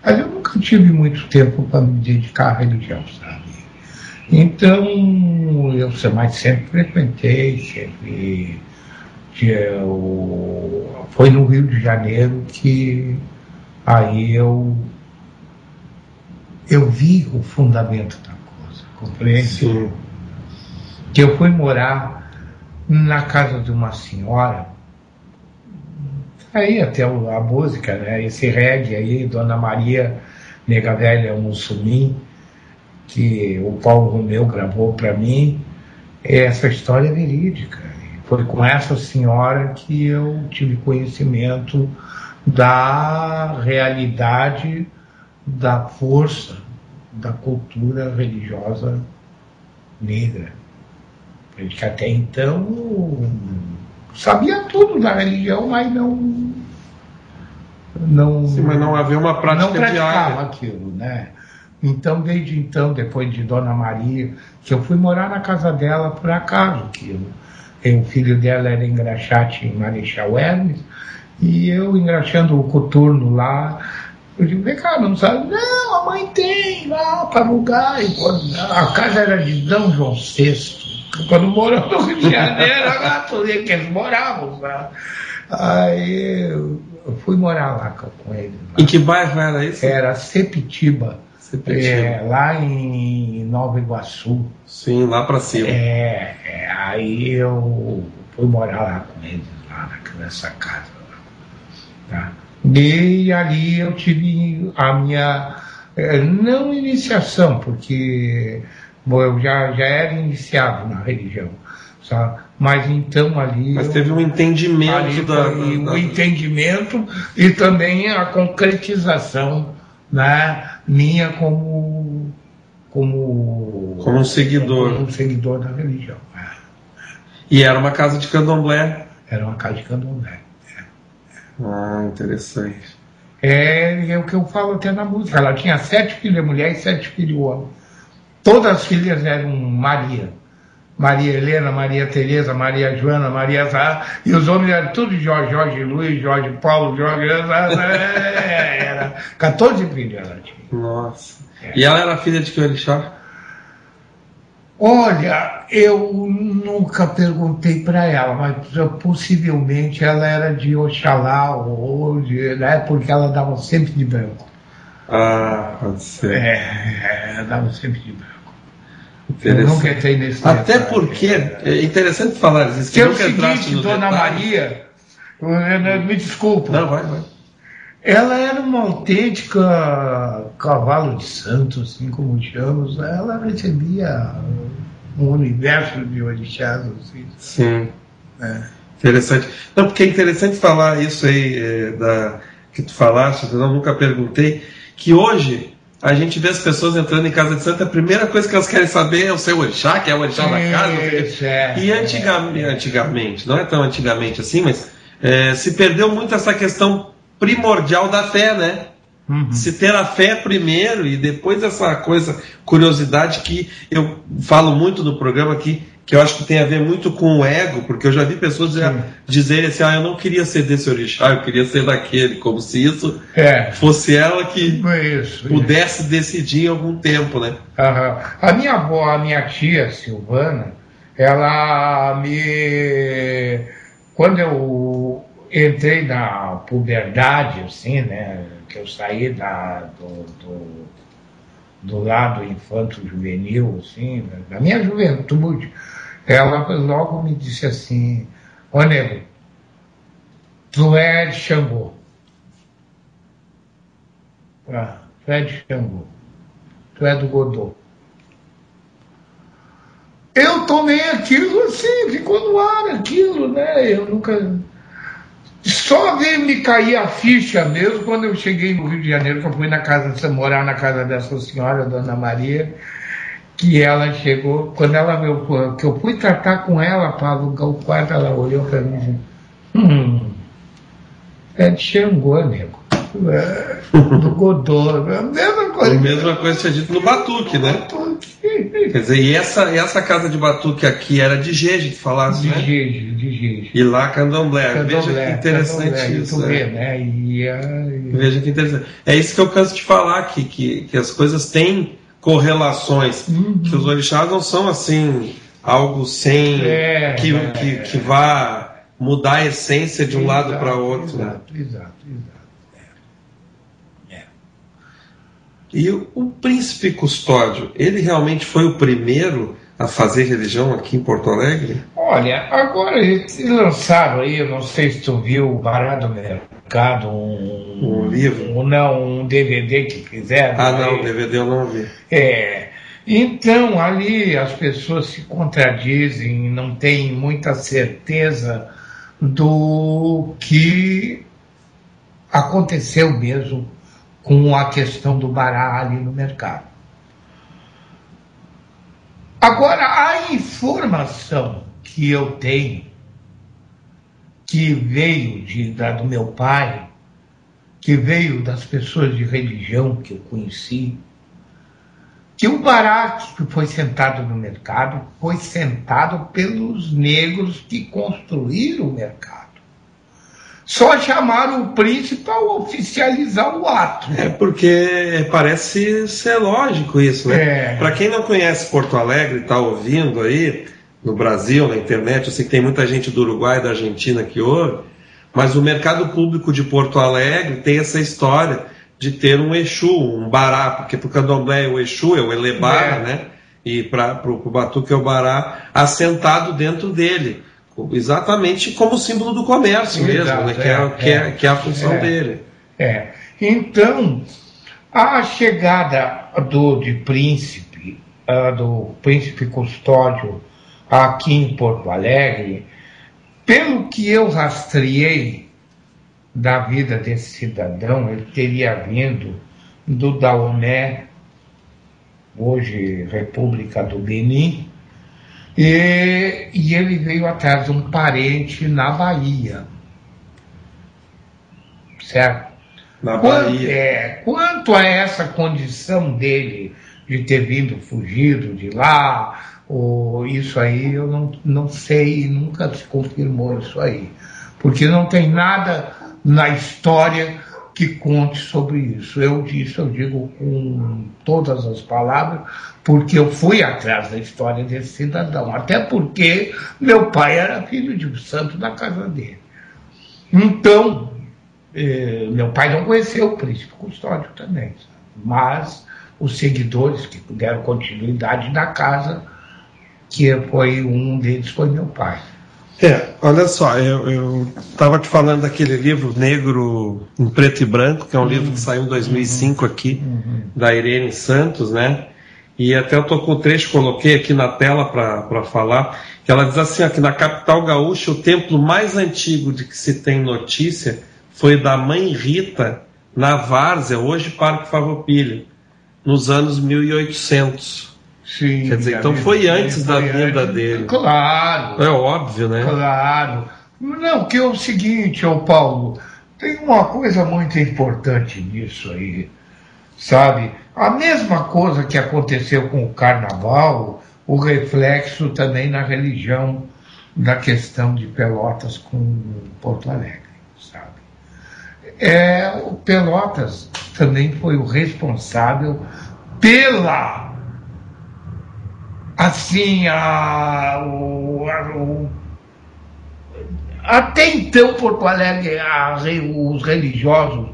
Mas eu nunca tive muito tempo para me dedicar à religião, sabe? Então, mas sempre frequentei, foi no Rio de Janeiro que aí eu vi o fundamento da coisa, compreende? Sim. Que eu fui morar na casa de uma senhora, aí até a música, né? Esse reggae aí, Dona Maria Nega Velha Mussumim, que o Paulo Romeu gravou para mim, essa história é verídica. Foi com essa senhora que eu tive conhecimento da realidade, da força da cultura religiosa negra. Porque até então sabia tudo da religião, mas não Sim, mas não havia uma prática não praticava diária. aquilo, né? Então, desde então, depois de Dona Maria, que eu fui morar na casa dela por acaso, que o filho dela era engraxate em Marechal Hermes, e eu engraxando o coturno lá, eu digo, vem cá, não sabe? Não, a mãe tem lá para alugar. A casa era de D. João VI. Quando morou no Rio de Janeiro, que eles moravam lá. Aí eu fui morar lá com eles. Lá. Em que bairro era isso? Era Sepitiba. Lá em Nova Iguaçu. Sim, lá para cima. Aí eu fui morar lá com eles, lá nessa casa. Tá? E ali eu tive a minha, não iniciação, porque eu já era iniciado na religião, sabe? Mas então ali... Mas teve um entendimento o entendimento e também a concretização, né, minha como um seguidor. Como um seguidor da religião. E era uma casa de candomblé? Era uma casa de candomblé. Ah, interessante. É o que eu falo até na música. Ela tinha 7 filhas mulheres e 7 filhos homens. Todas as filhas eram Maria. Maria Helena, Maria Tereza, Maria Joana, Maria Zá, e os homens eram tudo Jorge Luiz, Jorge Paulo, era 14 filhos ela tinha. Nossa. E ela era filha de que orixá? Olha, eu nunca perguntei para ela, mas possivelmente ela era de Oxalá, ou de, né, porque ela dava sempre de branco. Ah, pode ser. Ela dava sempre de branco. Eu nunca entrei nesse Até detalhe. porque, é interessante falar isso. Que é o seguinte, Dona Maria, me desculpa. Não, vai. Ela era uma autêntica cavalo de santo, assim como chamamos. Ela recebia um universo de orixás, assim. Sim. Interessante. Não, porque é interessante falar isso aí, que tu falaste, eu nunca perguntei, que hoje a gente vê as pessoas entrando em casa de santo, a primeira coisa que elas querem saber é o seu orixá, que é o orixá da casa. E antigamente, não é tão antigamente assim, mas se perdeu muito essa questão primordial da fé, né? Se ter a fé primeiro e depois essa curiosidade que eu falo muito no programa aqui, que eu acho que tem a ver muito com o ego, porque eu já vi pessoas dizerem assim, eu não queria ser desse orixá, eu queria ser daquele, como se isso fosse ela que pudesse decidir em algum tempo, né? A minha avó, a minha tia Silvana, quando eu entrei na puberdade, assim, né, que eu saí do lado infanto-juvenil, assim, da minha juventude, ela logo me disse assim, ô nego, tu é de Xangô. Tu é de Xangô. Tu é do Godô. Eu tomei aquilo assim, ficou no ar aquilo, né? Eu nunca... Só veio me cair a ficha mesmo quando eu cheguei no Rio de Janeiro, que eu fui morar na casa dessa senhora, Dona Maria, que ela chegou, quando ela viu, que eu fui tratar com ela para alugar o quarto, ela olhou para mim e disse, é de Xangô, nego. Do Godô. A mesma coisa. A mesma coisa que tinha dito no Batuque, né? Quer dizer, e essa casa de Batuque aqui era de Jeje, que falasse, né? De Jeje. E lá Candomblé. Veja que interessante isso. Né? Veja que interessante. É isso que eu canso de falar, que as coisas têm correlações, que os orixás não são assim, algo sem que vá mudar a essência de um lado para outro. Exato. E o príncipe Custódio, ele realmente foi o primeiro a fazer religião aqui em Porto Alegre? Olha, agora eles lançaram aí, eu não sei se tu viu, o Barato do Mercado, um livro? Um DVD que fizeram. Não, DVD eu não vi. Então, ali as pessoas se contradizem, não têm muita certeza do que aconteceu mesmo com a questão do bará ali no mercado. Agora, a informação que eu tenho, que veio do meu pai, que veio das pessoas de religião que eu conheci, que o bará que foi sentado no mercado foi sentado pelos negros que construíram o mercado. Só chamaram o príncipe para oficializar o ato. Porque parece ser lógico isso, né? Para quem não conhece Porto Alegre e está ouvindo aí, no Brasil, na internet, eu sei que tem muita gente do Uruguai e da Argentina que ouve, mas o mercado público de Porto Alegre tem essa história de ter um Exu, um bará, porque para o Candomblé o Exu é o Elebara, né? E para o Batuque é o bará, assentado dentro dele. Exatamente como símbolo do comércio mesmo, né? Que é a função dele. Então, a chegada do príncipe Custódio aqui em Porto Alegre, pelo que eu rastreei da vida desse cidadão, ele teria vindo do Daomé, hoje República do Benin, e ele veio atrás de um parente na Bahia, certo? Na Bahia. Quanto a essa condição dele de ter vindo fugido de lá, Isso aí eu não sei, nunca se confirmou isso aí. Porque não tem nada na história que conte sobre isso. Eu digo com todas as palavras, porque eu fui atrás da história desse cidadão. Até porque meu pai era filho de um santo da casa dele. Então, meu pai não conheceu o príncipe Custódio também, sabe? Mas os seguidores que deram continuidade na casa, um deles foi meu pai. Olha só, eu estava te falando daquele livro Negro em Preto e Branco, que é um livro que saiu em 2005 aqui, da Irene Santos, né? E até eu estou com o trecho, coloquei aqui na tela para falar, que ela diz assim, ó, que na capital gaúcha o templo mais antigo de que se tem notícia foi da Mãe Rita, na Várzea, hoje Parque Farroupilha, nos anos 1800. Sim, quer dizer, então foi antes da vinda dele. Claro. É óbvio, né? Claro. Não, que é o seguinte, Paulo, tem uma coisa muito importante nisso aí, sabe? A mesma coisa que aconteceu com o carnaval, o reflexo também na religião, da questão de Pelotas com Porto Alegre, sabe? O Pelotas também foi o responsável pela... Assim, até então Porto Alegre, os religiosos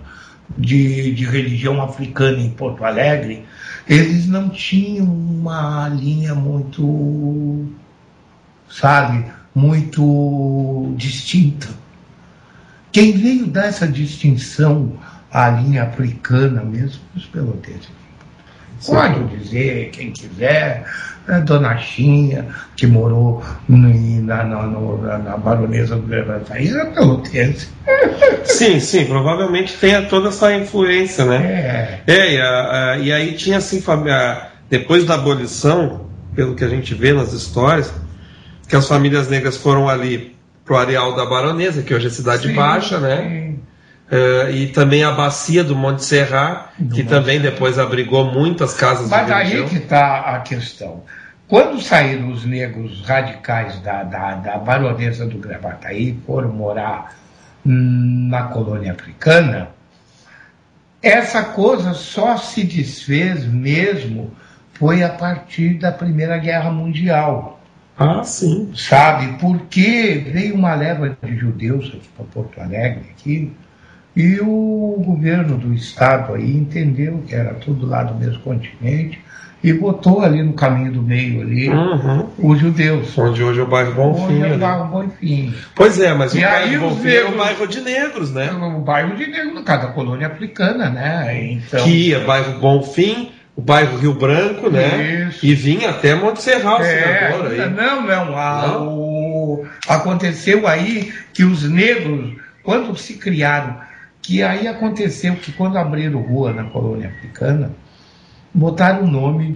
de religião africana em Porto Alegre, eles não tinham uma linha muito, sabe, muito distinta. Quem veio dar essa distinção à linha africana mesmo, os pelotenses. Pode dizer, quem quiser, Dona Chinha, que morou na Baronesa do Gravataí, é pelotense. Sim, provavelmente tenha toda essa influência, né? E aí tinha assim, depois da abolição, pelo que a gente vê nas histórias, que as famílias negras foram ali pro areal da Baronesa, que hoje é Cidade Baixa, né? E também a bacia do Monte Serrat, que também depois abrigou muitas casas de religião. Mas aí que está a questão. Quando saíram os negros radicais da Baronesa do Gravataí, foram morar na colônia africana, essa coisa só se desfez mesmo foi a partir da Primeira Guerra Mundial. Ah, sim. Sabe? Porque veio uma leva de judeus aqui para Porto Alegre, aqui, e o governo do estado aí entendeu que era tudo lá do mesmo continente e botou ali no caminho do meio ali os judeus. Onde hoje é o bairro Bonfim. Onde é o bairro Bonfim. Pois é, mas e o aí bairro Bonfim é o bairro de negros, né? O bairro de negros, no caso da colônia africana, né? Então... Que é bairro Bonfim, o bairro Rio Branco, né? Isso. E vinha até Monte Serrat, aí. Não. Aconteceu aí que os negros, quando se criaram, que aí aconteceu que quando abriram rua na colônia africana, botaram o nome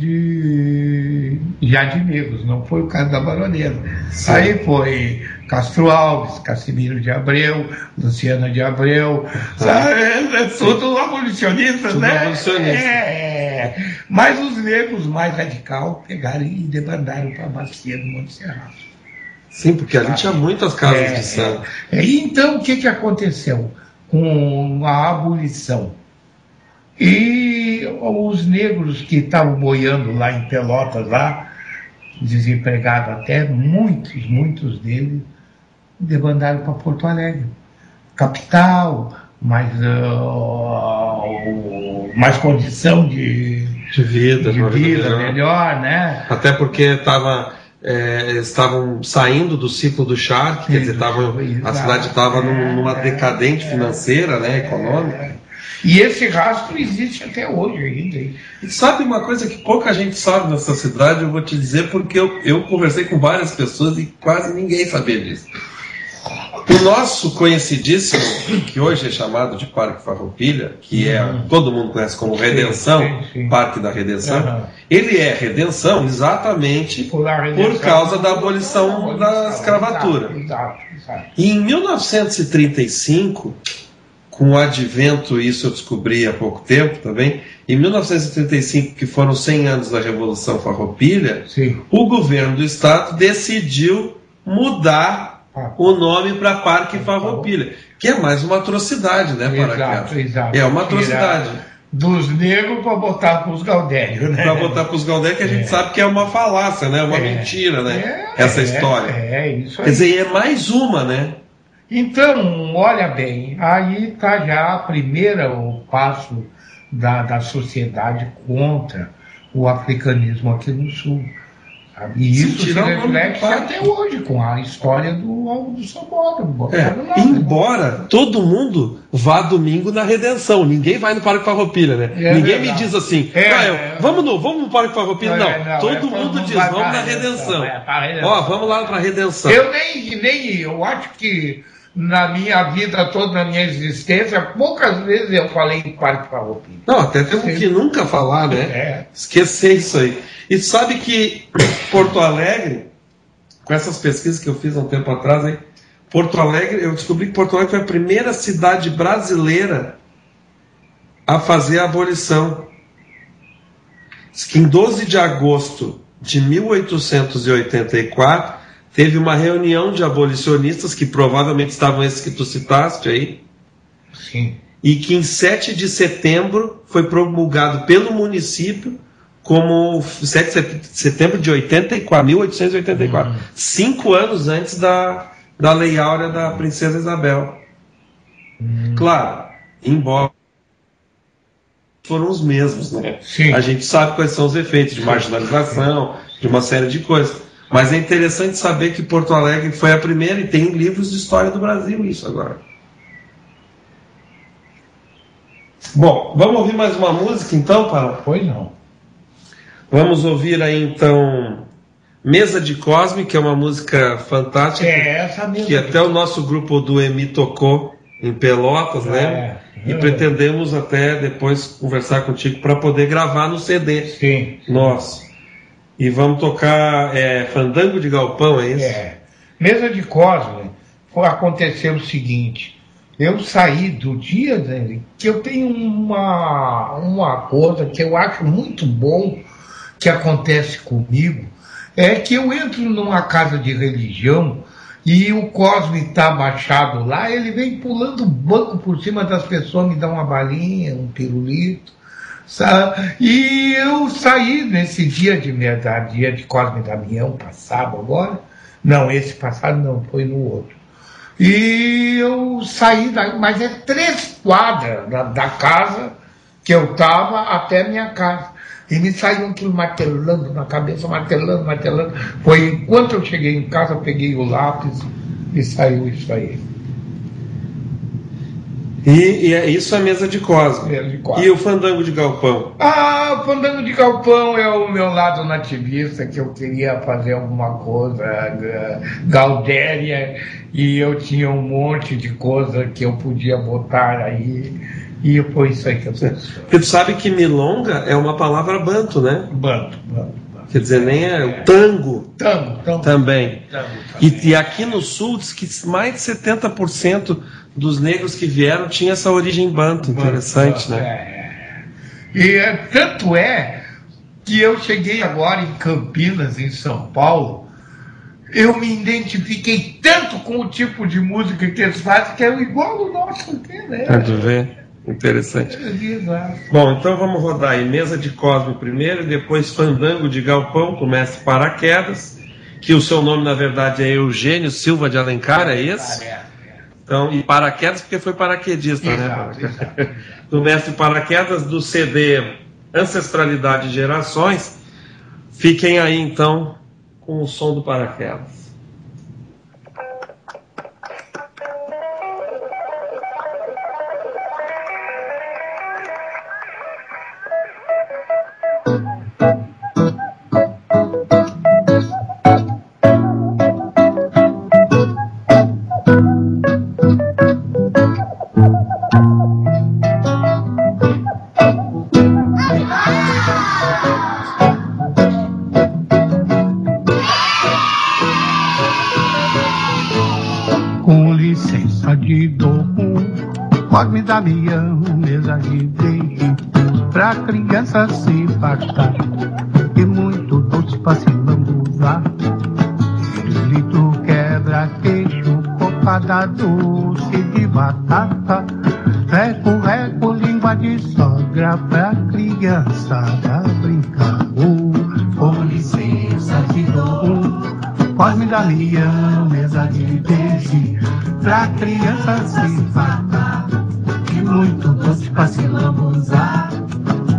já de negros, não foi o caso da Baronesa. Sim. Aí foi Castro Alves, Cassimiro de Abreu, Luciana de Abreu, tudo abolicionistas, né? Abolicionista. Mas os negros mais radicais pegaram e debandaram para a bacia do Monte Serrat. Sim, porque ali tinha muitas casas de santo. Então, o que aconteceu com a abolição? E os negros que estavam boiando lá em Pelotas, lá, desempregados até, muitos deles, debandaram para Porto Alegre. Capital, mais condição de vida melhor, né? Até porque estavam saindo do ciclo do Charque, quer dizer, a cidade estava numa decadente financeira, né, econômica. E esse rastro existe até hoje ainda. E sabe uma coisa que pouca gente sabe nessa cidade, eu vou te dizer, porque eu conversei com várias pessoas e quase ninguém sabia disso. O nosso conhecidíssimo, que hoje é chamado de Parque Farroupilha, que todo mundo conhece como Redenção, sim. Parque da Redenção, ele é Redenção exatamente por causa da abolição da escravatura. Exato. E em 1935, com o advento, isso eu descobri há pouco tempo também, em 1935, que foram 100 anos da Revolução Farroupilha, Sim. o governo do estado decidiu mudar o nome para Parque Farroupilha, que é mais uma atrocidade, né, Paraquedas? Exato. É uma atrocidade. Dos negros para botar para os Gaudérios, né? Para botar para os Gaudérios, que a gente sabe que é uma falácia, né? Uma mentira, né? Essa história. Isso aí. Quer dizer, é mais uma, né? Então, olha bem, aí está já o passo da sociedade contra o africanismo aqui no Sul. Sabe? E isso se reflete até hoje com a história do Sambódromo. Embora todo mundo vá domingo na Redenção, ninguém vai no Parque Farroupilha, né? Ninguém me diz assim, vamos no Parque Farroupilha. Não, todo mundo diz, vamos na Redenção. Vamos lá para a Redenção. Eu acho que na minha vida toda, na minha existência, poucas vezes eu falei em Parque Farroupilha. Não, até temos que nunca falar, né? Esquecer isso aí. E sabe que Porto Alegre, com essas pesquisas que eu fiz há um tempo atrás, aí, Porto Alegre, eu descobri que Porto Alegre foi a primeira cidade brasileira a fazer a abolição. Diz que em 12 de agosto de 1884, teve uma reunião de abolicionistas, que provavelmente estavam esses que tu citaste aí. Sim. E que em 7 de setembro foi promulgado pelo município como 7 de setembro de 1884. 5 anos antes da Lei Áurea da Princesa Isabel. Claro, embora foram os mesmos, né? Sim. A gente sabe quais são os efeitos de marginalização, de uma série de coisas. Mas é interessante saber que Porto Alegre foi a primeira, e tem livros de história do Brasil isso agora. Bom, vamos ouvir mais uma música então, Paulo? Pois não. Vamos ouvir aí então Mesa de Cosme, que é uma música fantástica, Essa mesmo que até o nosso grupo do EMI tocou em Pelotas, né? E pretendemos até depois conversar contigo para poder gravar no CD. Sim. Nosso. E vamos tocar Fandango de Galpão, é isso? Mesa de Cosme, aconteceu o seguinte, eu saí do dia dele, que eu tenho uma coisa que eu acho muito bom que acontece comigo, é que eu entro numa casa de religião e o Cosme está abaixado lá, ele vem pulando o banco por cima das pessoas, me dá uma balinha, um pirulito. E eu saí nesse dia de Cosme e Damião, passado agora. Não, esse passado não, foi no outro. E eu saí, mas é 3 quadras da casa que eu estava até a minha casa. E me saiu aquilo martelando na cabeça, martelando. Foi enquanto eu cheguei em casa, eu peguei o lápis e saiu isso aí. E isso é Mesa de Cosme. E o Fandango de Galpão? O Fandango de Galpão é o meu lado nativista, que eu queria fazer alguma coisa gaudéria, e eu tinha um monte de coisa que eu podia botar aí, e foi isso aí que eu fiz. Porque tu sabe que milonga é uma palavra banto, né? Banto. Quer dizer, nem o tango. Tango. Também. E aqui no sul, diz que mais de 70% dos negros que vieram tinha essa origem banto. Interessante, né? E tanto é que eu cheguei agora em Campinas, em São Paulo, eu me identifiquei tanto com o tipo de música que eles fazem, que é igual ao nosso aqui, né? Pode ver. Interessante. Bom, então vamos rodar aí Mesa de Cosme primeiro, e depois Fandango de Galpão, com o mestre Paraquedas, que o seu nome na verdade é Eugênio Silva de Alencar, é esse? Então, e Paraquedas porque foi paraquedista, exato, né? Exato. Do mestre Paraquedas, do CD Ancestralidade de Gerações. Fiquem aí então com o som do Paraquedas. Cosme e Damião, mesa de beijo, pra criança se fartar, e muito doce pra se lambuzar. Litro quebra-queixo, cocada doce de batata, reco, reco, língua de sogra, pra criançada brincar. Com licença te dou Cosme e Damião, mesa de beijo, pra criança se fartar, e muito doce pra se lambuzar.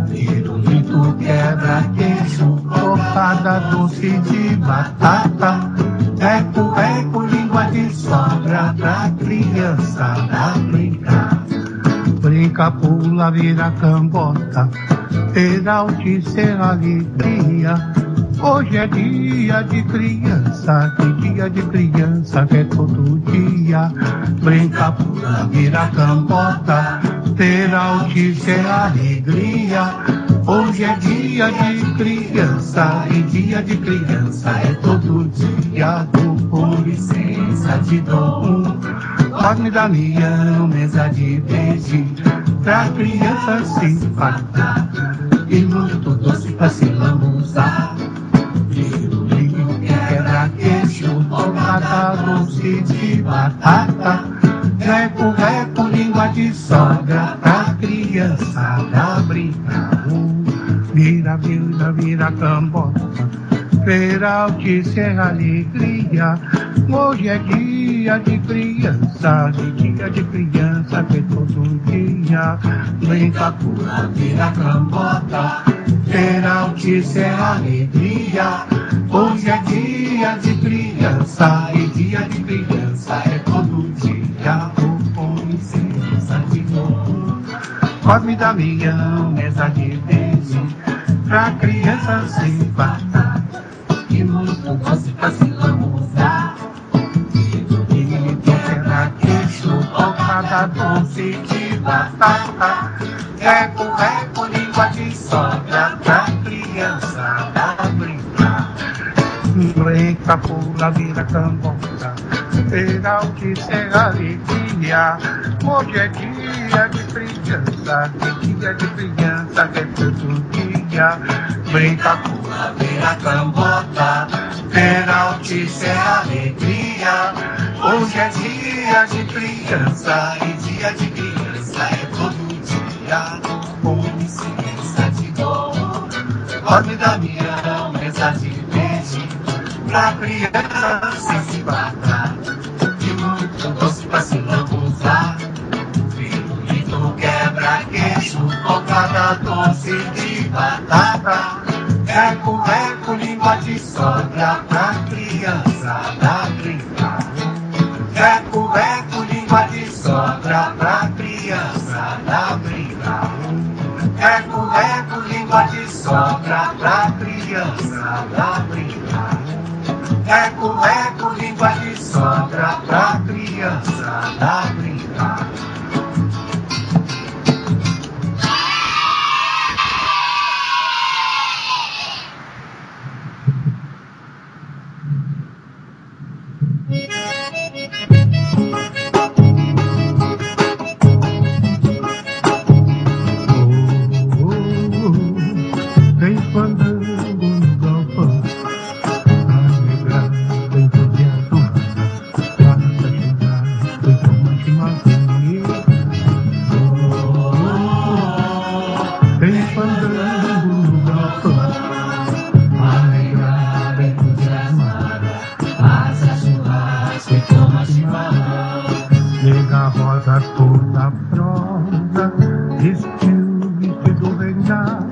Pirulito quebra-queixo, cocada doce de batata, reco, reco, língua de sogra, pra criançada brincar. Brinca, pula, vira cambota, peraltice alegria. Hoje é dia de criança, que dia de criança que é todo dia. Brinca, pula, vira cambota, peraltice alegria. Hoje é dia de criança, e dia de criança é todo dia. Com licença te dou Cosme e Damião, mesa de beijo, pra criança se fartar, e muito doce pra se lambuzar. Pirulito quebra-queixo, cocada doce de batata, reco, reco, língua de sogra, pra criançada brincar. Vira, vira, vira cambota, peraltice alegria. Hoje é dia de criança, que dia de criança que é todo dia. Brinca, pula, vira cambota, peraltice alegria. Hoje é dia de criança, e dia de criança é todo dia. Com licença de novo Cosme e Damião, mesa de beijo, pra criança se fartar, e muito doce pra se lambuzar. Pirulito quebra-queixo, cocada doce de batata, reco, reco, língua de sogra, pra criançada brincar. Brinca, pula, vira cambota, peraltice alegria. Hoje é dia de criança, que dia de criança que é todo dia. Brinca, pula, vira cambota, peraltice alegria. Hoje é dia de criança, e dia de criança é todo dia. Com licença te dou Cosme e Damião, mesa de beijo, pra criança se fartar, e muito doce pra se lambuzar. Pirulito quebra-queixo, cocada doce de batata, reco, reco, língua de sogra, pra criançada brincar. Reco, reco, língua de sogra, pra criançada brincar. Reco, reco, língua de sogra, pra criançada brincar. Reco, reco, língua de sogra, pra criançada brincar. Vem fandango no galpão, a negra vem entusiasmada, passa chorar, foi toma chimarrão. Vem fandango no galpão, a negra vem entusiasmada, passa chorar, foi toma chimarrão. Nega rosa toda prosa, vestiu vestido reinado,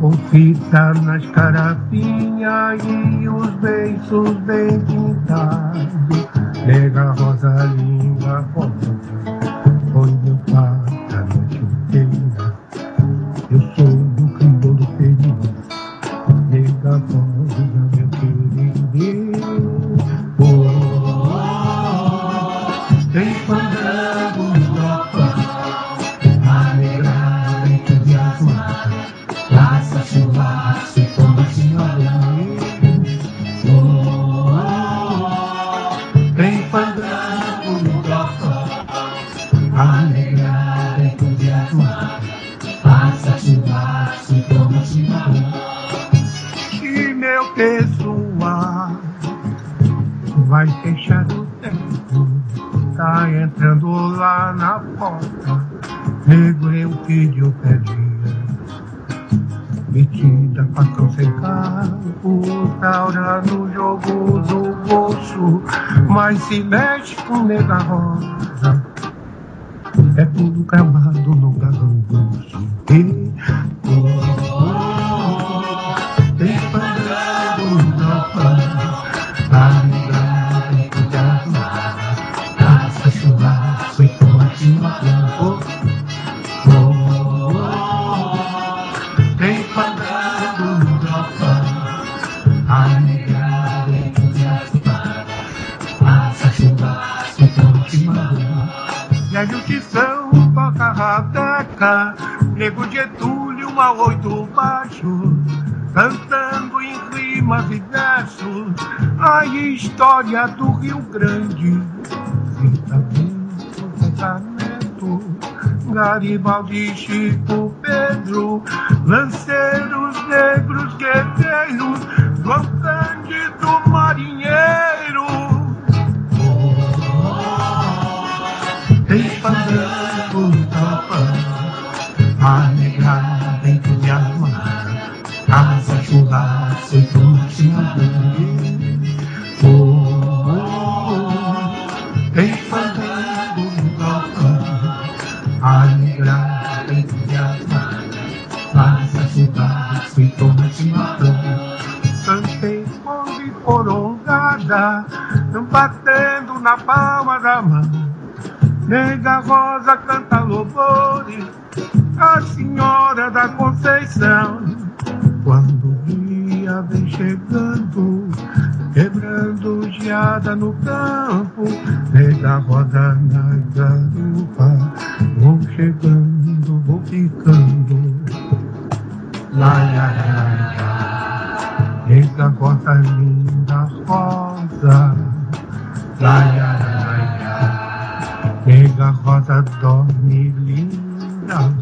com fita nas carapinhas e os beiços bem pintados. Nega rosa, língua rosa, foi meu pai a noite inteira. Eu sou do crioulo feliz, nega rosa, meu querido. Tem fandango no galpão, a negra entusiasmada, passa churrasco e toma chimarrão. entrando lá na porta, negro eu pedi pedia. Metida, facão sem cabo, taura no jogo do bolso, mas se mexe com nega rosa, é tudo cravado no galão grosso. Tem pandeiro na paz, amiga, tem que arrumar, caça churrasco e tomate matando. Tem pandeiro na paz, amiga, tem que arrumar, caça churrasco e tomate matando. E a justição toca rateca, nego Getúlio, mal oito baixo, cantando em rimas e versos a história do Rio Grande. Vitamento, Testamento, Garibaldi, Chico, Pedro, lanceiros negros, guerreiros, João Cândido, marinheiro. Tem pandeiro na paz, a negra dentro de armar, casa, churrasco e tomate maduro. Tem pandeiro na paz, a negra dentro de armar, casa, churrasco e tomate maduro. Cantei fogo e porongada, batendo na palma da mão. Nega Rosa canta louvores, a Senhora da Conceição. Quando o dia vem chegando, quebrando geada no campo, Nega Rosa na garupa, vou chegando, vou ficando. Laia, laia, Nega Rosa linda rosa, laia, laia, Nega Rosa dorme linda,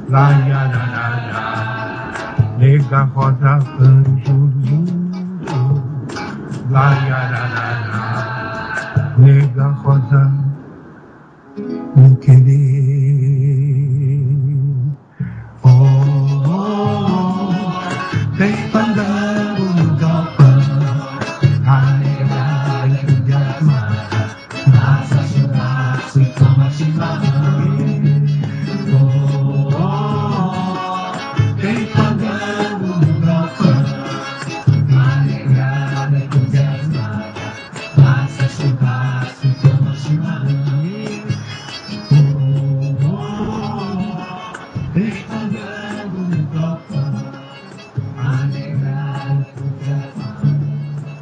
laia, laia, Nega Rosa anjo lindo, laia, laia, Nega Rosa não querer. Oh, oh, oh, tem pandeiro no galpão, a negra dentro de armar, massa, churrasco e tomate maduro. Oh, oh, oh, tem pandeiro no galpão, a negra dentro de armar, massa, churrasco e tomate maduro. Oh, oh, oh, tem pandeiro no galpão, a negra dentro de armar,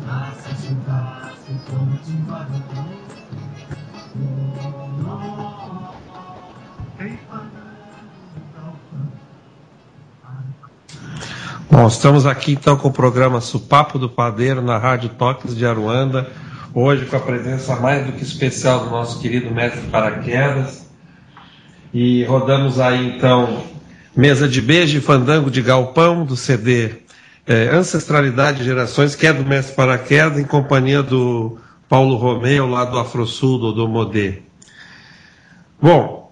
massa, churrasco e tomate maduro. Bom, estamos aqui então com o programa Sopapo do Padeiro na Rádio Toques de Aruanda, hoje com a presença mais do que especial do nosso querido mestre Paraquedas, e rodamos aí então Mesa de Beijo e Fandango de Galpão, do CD Ancestralidade de Gerações, que é do mestre Paraquedas, em companhia do Paulo Romeu, lá do Afrosul, do Modê. Bom,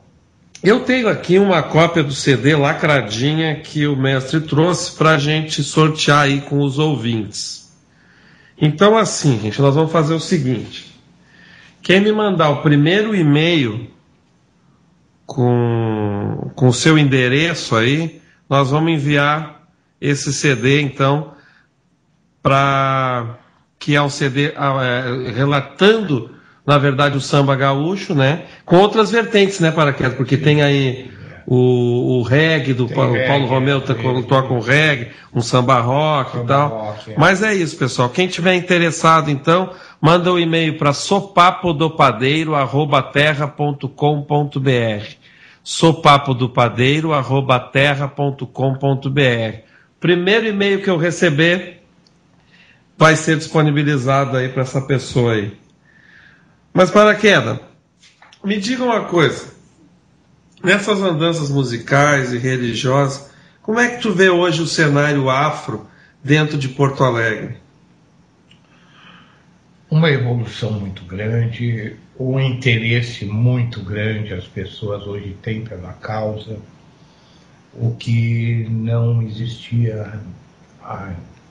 eu tenho aqui uma cópia do CD lacradinha que o mestre trouxe para a gente sortear aí com os ouvintes. Então, assim, gente, nós vamos fazer o seguinte. Quem me mandar o primeiro e-mail com o seu endereço aí, nós vamos enviar esse CD, então, que é um CD relatando, na verdade, o samba gaúcho, né? Com outras vertentes, né, Paraquedas? Porque tem aí o reggae, o Paulo Romeu toca um reggae, um samba rock e tal. Mas é isso, pessoal. Quem tiver interessado, então, manda um e-mail para sopapodopadeiro@terra.com.br. sopapodopadeiro@terra.com.br. Primeiro e-mail que eu receber vai ser disponibilizado aí para essa pessoa aí. Mas, Paraquedas, me diga uma coisa. Nessas andanças musicais e religiosas, como é que tu vê hoje o cenário afro dentro de Porto Alegre? uma evolução muito grande, um interesse muito grande as pessoas hoje têm pela causa, o que não existia,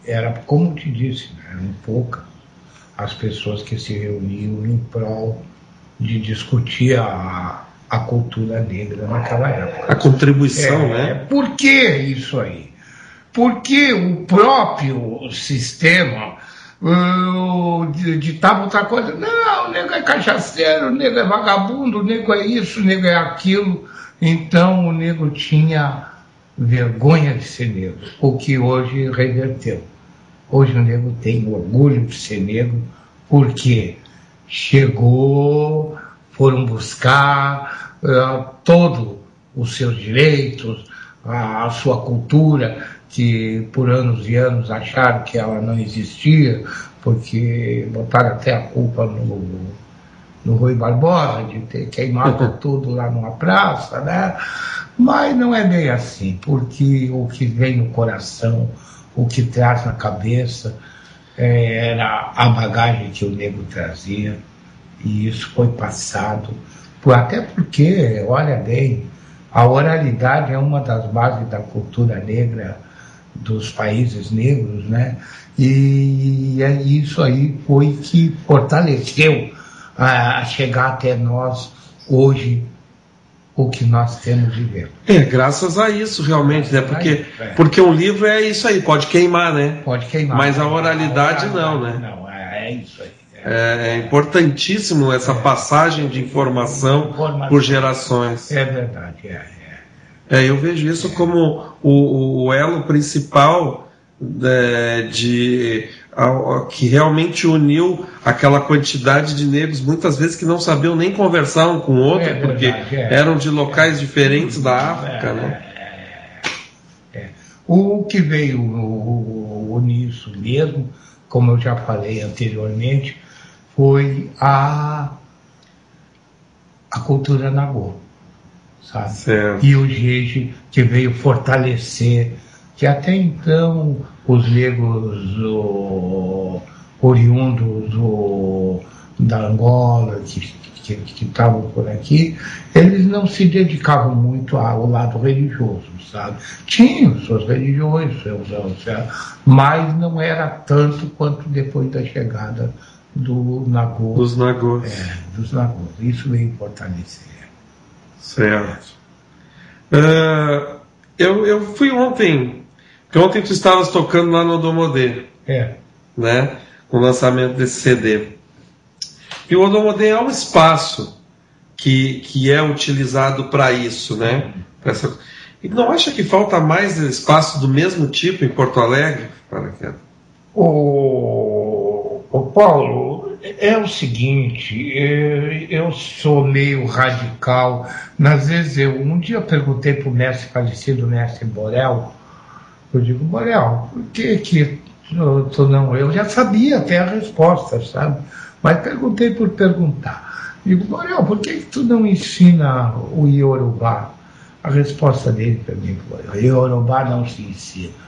era, como te disse, né, eram poucas as pessoas que se reuniam em prol de discutir a cultura negra naquela época. A contribuição, né? Por que isso aí? Porque o próprio sistema ditava outra coisa. Não, o nego é cachaceiro, o nego é vagabundo, o nego é isso, o nego é aquilo. Então o nego tinha vergonha de ser negro, o que hoje reverteu. Hoje o nego tem orgulho de ser negro, porque chegou, foram buscar todos os seus direitos, a sua cultura, que por anos e anos acharam que ela não existia, porque botaram até a culpa no Rui Barbosa, de ter queimado tudo lá numa praça, né? Mas não é bem assim, porque o que vem no coração, o que traz na cabeça, era a bagagem que o negro trazia, e isso foi passado, até porque, olha bem, a oralidade é uma das bases da cultura negra dos países negros, né? E isso aí foi que fortaleceu a chegar até nós hoje o que nós temos vivendo. Graças a isso, realmente, né? Porque um livro é isso aí, pode queimar, né? Pode queimar. Mas a oralidade não, né? Não, é isso aí. É importantíssimo essa passagem de informação por gerações. É verdade, eu vejo isso como o elo principal que realmente uniu aquela quantidade de negros, muitas vezes que não sabiam nem conversar um com o outro, porque eram de locais diferentes da África, né? O que veio nisso mesmo, como eu já falei anteriormente, foi a cultura nagô, sabe? Certo. E o jeje que veio fortalecer, que até então os negros oriundos da Angola, que estavam por aqui, eles não se dedicavam muito ao lado religioso, sabe? Tinham suas religiões, mas não era tanto quanto depois da chegada dos nagôs. Dos nagôs. Isso veio fortalecer. Certo. Eu fui ontem, porque ontem tu estavas tocando lá no Odomodê, né? Com o lançamento desse CD. E o Odomodê é um espaço que é utilizado para isso, né? E não acha que falta mais espaço do mesmo tipo em Porto Alegre? Paulo, é o seguinte, eu sou meio radical. Às vezes um dia eu perguntei para o mestre falecido, mestre Borel, eu digo, Borel, por que tu não... Eu já sabia até a resposta, sabe? Mas perguntei por perguntar. Digo, Borel, por que tu não ensina o Iorubá? A resposta dele para mim foi, Iorubá não se ensina.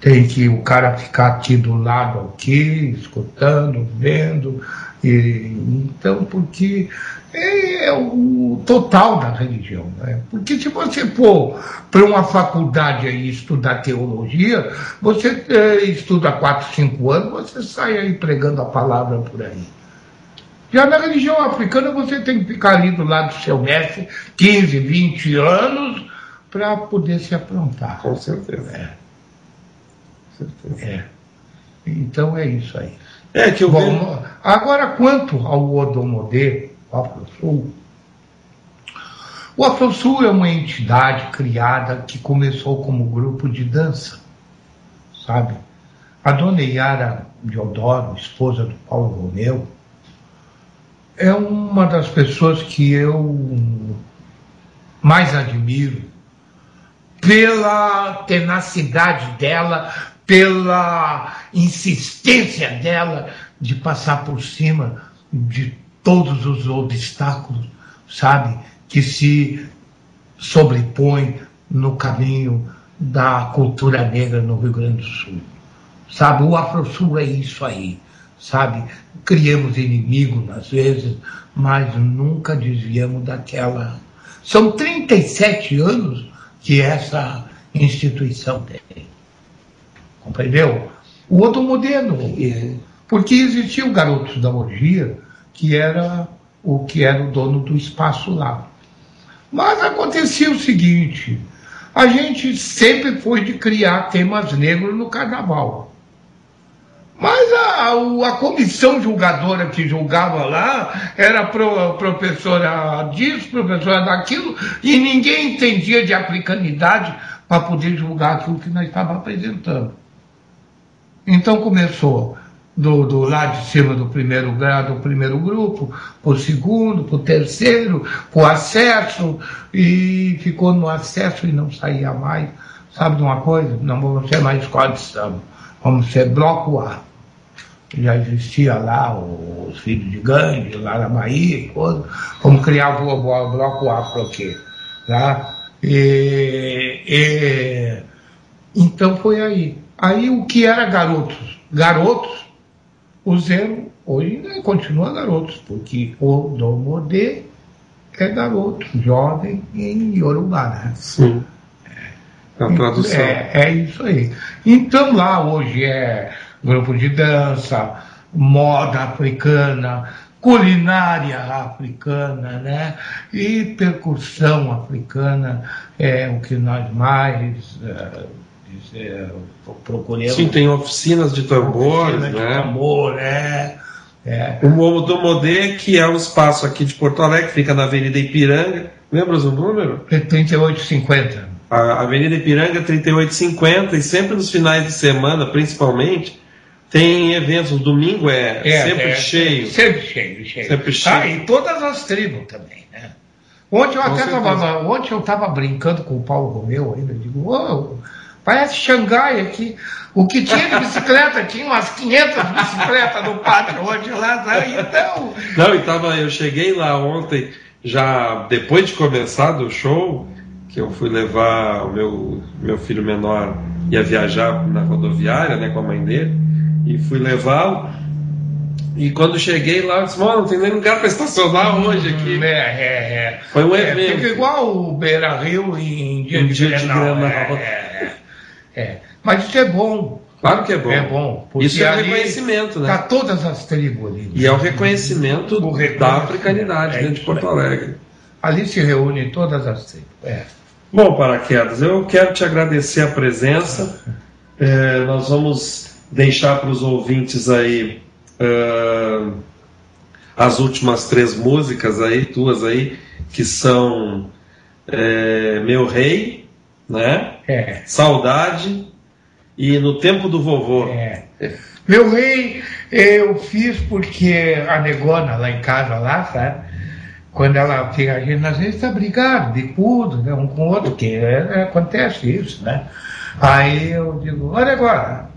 Tem que o cara ficar aqui do lado aqui, escutando, vendo. Então, porque é o total da religião. Né? Porque se você for para uma faculdade aí estudar teologia, você estuda 4, 5 anos, você sai aí pregando a palavra por aí. Já na religião africana, você tem que ficar ali do lado do seu mestre 15, 20 anos para poder se aprontar. Com certeza. Então é isso aí. Bom, agora quanto ao Odomodê, o Afrosul. O Afrosul é uma entidade criada que começou como grupo de dança, sabe? A dona Yara Deodoro, esposa do Paulo Romeu, é uma das pessoas que eu mais admiro pela tenacidade dela, pela insistência dela de passar por cima de todos os obstáculos, sabe, que se sobrepõem no caminho da cultura negra no Rio Grande do Sul. Sabe, o Afrosul é isso aí, sabe? Criamos inimigos às vezes, mas nunca desviamos daquela. São 37 anos que essa instituição tem. Compreendeu? O outro modelo. Porque existia o Garotos da Orgia, que era o dono do espaço lá. Mas acontecia o seguinte, a gente sempre foi de criar temas negros no carnaval. Mas a comissão julgadora que julgava lá era professora disso, professora daquilo, e ninguém entendia de africanidade para poder julgar aquilo que nós estávamos apresentando. Então começou do lado de cima do primeiro grado, do primeiro grupo, para o segundo, para o terceiro, para o acesso, e ficou no acesso e não saía mais. Sabe de uma coisa? Não vamos ser mais escola de samba, vamos ser bloco A. Já existia lá os filhos de gangue, lá na Bahia, vamos criar o bloco A para o quê? Tá? Então foi aí. Aí o que era Garotos, o Zeno hoje ainda continua Garotos, porque o Domodê é garoto, jovem em Yorubá, né? Sim. A tradução. É isso aí. Então lá hoje é grupo de dança, moda africana, culinária africana, né? E percussão africana é o que nós mais procuramos. Sim, tem oficinas de tambores, né? De tambor, O Domodê, que é um espaço aqui de Porto Alegre, fica na Avenida Ipiranga. Lembras o número? 3850. A Avenida Ipiranga 3850, e sempre nos finais de semana, principalmente, tem eventos. O domingo sempre cheio. Sempre cheio. Sempre cheio. E todas as tribos também, né? Ontem eu estava brincando com o Paulo Romeu ainda, digo, parece Xangai aqui. O que tinha de bicicleta, tinha umas 500 bicicletas no pátio hoje lá, então... Não, eu cheguei lá ontem, já depois de começar do show, que eu fui levar o meu filho menor, ia viajar na rodoviária, né, com a mãe dele, e fui levá-lo, e quando cheguei lá, eu disse, não tem nem lugar para estacionar hoje aqui. Foi um evento. Fica igual o Beira Rio em dia de Grenal. Mas isso é bom. Claro que é bom. É bom. Isso é reconhecimento, né? Está todas as tribos ali. E é o reconhecimento da africanidade dentro de Porto Alegre. Ali se reúnem todas as tribos. Bom, Paraquedas, eu quero te agradecer a presença. Nós vamos deixar para os ouvintes aí as últimas 3 músicas aí, tuas aí, que são Meu Rei, né? Saudade e No Tempo do Vovô. Meu Rei eu fiz porque a negona lá em casa, lá, sabe? Quando ela fica, a gente às vezes está brigado, bicudo, né, um com o outro, que acontece isso, né? Aí eu digo, olha agora,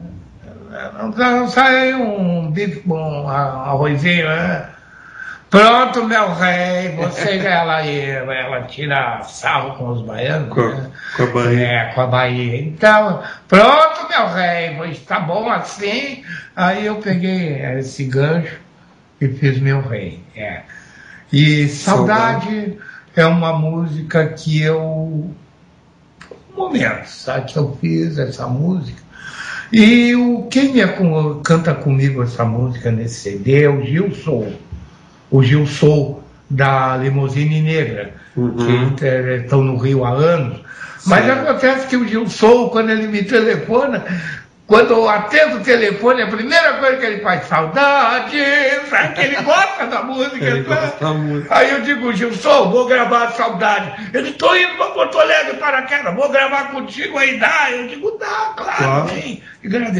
não sai aí um bife com arrozinho, né? Pronto, meu rei, ela tira sarro com os baianos, né? Com a Bahia. Com a Bahia. Então, pronto, meu rei, está bom assim. Aí eu peguei esse gancho e fiz Meu Rei. E Saudade é uma música que um momento, sabe, que eu fiz essa música. E quem canta comigo essa música nesse CD é o Gil Soul. O Gil Soul da Limousine Negra, que estão no Rio há anos. Mas acontece que o Gil Soul, quando ele me telefona, quando eu atendo o telefone, a primeira coisa que ele faz, saudade, sabe que ele gosta da música. Aí eu digo, Gilson, vou gravar Saudade. Ele, estou indo para Porto Alegre, Paraquedas, vou gravar contigo aí, dá? Eu digo, dá, claro, vem.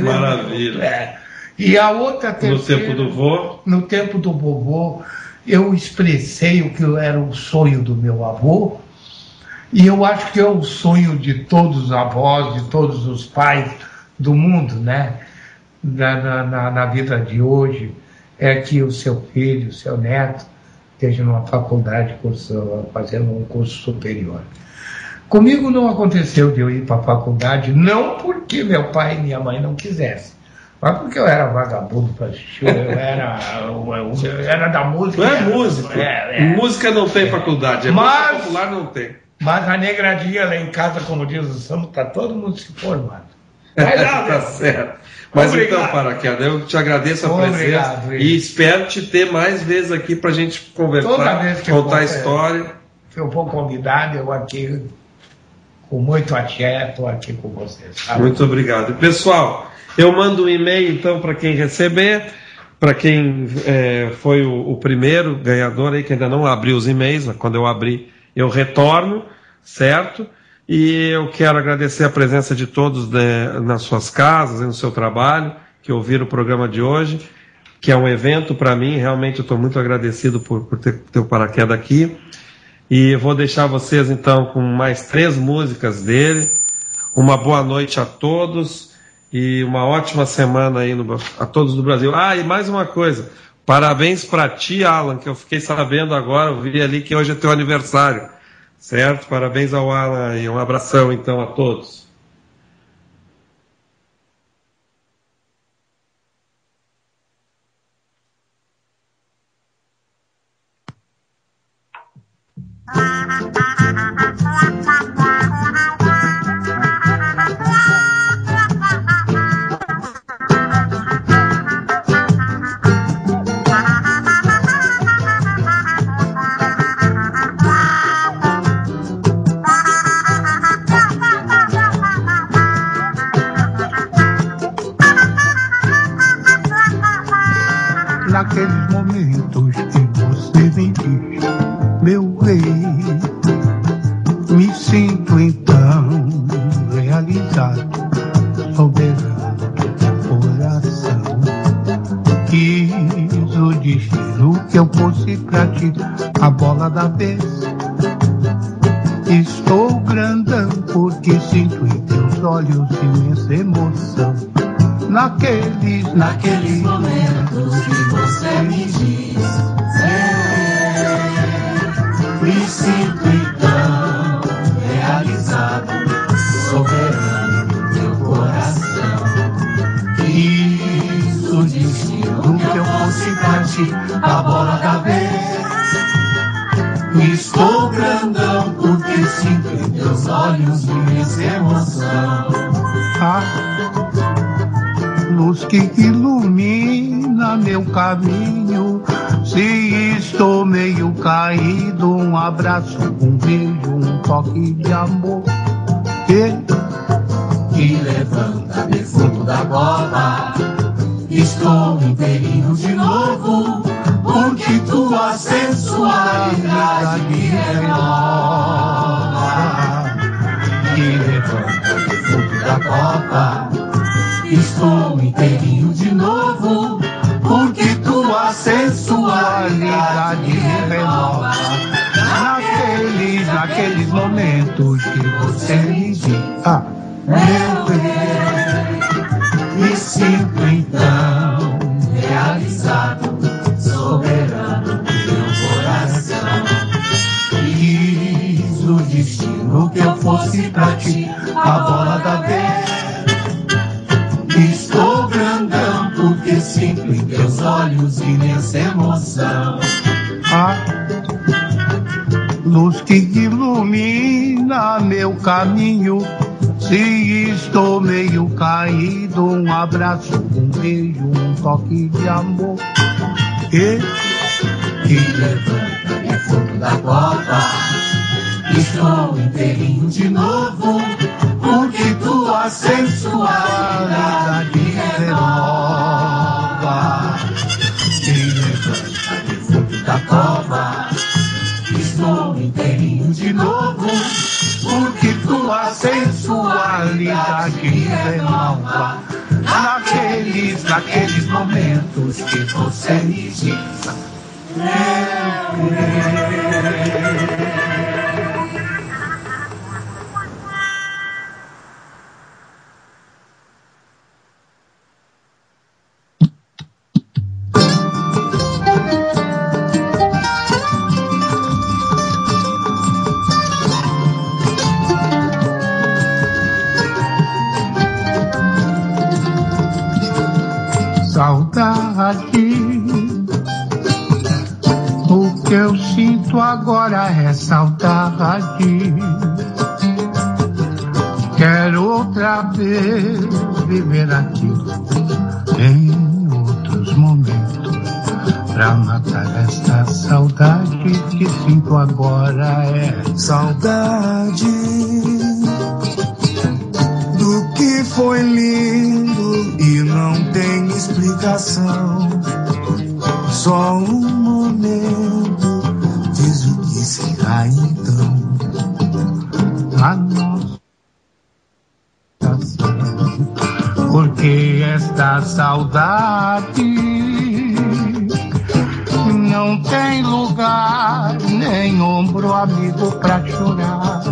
Maravilha. E a outra terceira... No Tempo do Vovô? No Tempo do Vovô, eu expressei o que era o sonho do meu avô, e eu acho que é o sonho de todos os avós, de todos os pais do mundo, né? Na vida de hoje, é que o seu filho, o seu neto, esteja numa faculdade fazendo um curso superior. Comigo não aconteceu de eu ir para a faculdade, não porque meu pai e minha mãe não quisessem, Mas porque eu era vagabundo para assistir, eu era da música. Não é músico. Música não tem faculdade, música popular não tem. Mas a negradinha lá em casa, como diz o Samba, está todo mundo se formando. Tá certo. Mas obrigado. Então, Paraquedas, eu te agradeço a presença e espero te ter mais vezes aqui para a gente conversar, contar a história. Se eu for convidado, eu aqui, com muito axé, estou aqui com vocês. Tá? Muito obrigado. Pessoal, eu mando um e-mail então para quem receber, para quem foi o primeiro ganhador aí, que ainda não abriu os e-mails, mas quando eu abrir eu retorno, certo? E eu quero agradecer a presença de todos nas suas casas e no seu trabalho, que ouviram o programa de hoje, que é um evento para mim, realmente eu estou muito agradecido por ter o Paraquedas aqui. E vou deixar vocês então com mais 3 músicas dele. Uma boa noite a todos e uma ótima semana aí a todos do Brasil. E mais uma coisa, parabéns para ti, Alan, que eu fiquei sabendo agora, eu vi ali que hoje é teu aniversário. Certo? Parabéns ao Alan e um abração então a todos. Naqueles momentos que você me diz, meu rei, me sinto então realizado, soberano do coração. Quis o destino que eu fosse pra ti a bola da vez. Estou grandão porque sinto em teus olhos imensa emoção. Naqueles momentos que você me diz, me sinto então realizado, soberano do teu coração. Quis o destino que eu fosse pra ti a bola da vez. Estou grandão porque sinto em teus olhos imensa emoção. Luz que ilumina meu caminho. Se estou meio caído, um abraço, um beijo, um toque de amor que levanta do fundo da gola. Estou inteirinho de novo, porque tua sensualidade me renova. Que levanta do fundo da gola. Estou inteirinho de novo, porque tua sensualidade me renova. Naqueles momentos que você me diz, meu bem, me sinto então realizado, soberano do teu coração. Quis o destino que eu fosse pra ti a bola da vez. Estou grandão porque sinto em teus olhos imensa emoção. Luz que ilumina meu caminho. Se estou meio caído, um abraço, um beijo, um toque de amor que levanta do fundo da copa. Estou inteirinho de novo, porque tua sensualidade me renova. Me levanta do fundo da cova. Estou inteirinho de novo, porque tua sensualidade me renova. Naqueles momentos que você me diz, meu bem. que eu sinto agora é saudade. Quero outra vez viver aquilo em outros momentos, pra matar esta saudade que sinto agora é saudade do que foi lindo e não tem explicação. Só um momento diz o que será então a nossa estação, porque esta saudade não tem lugar, nem ombro amigo pra chorar.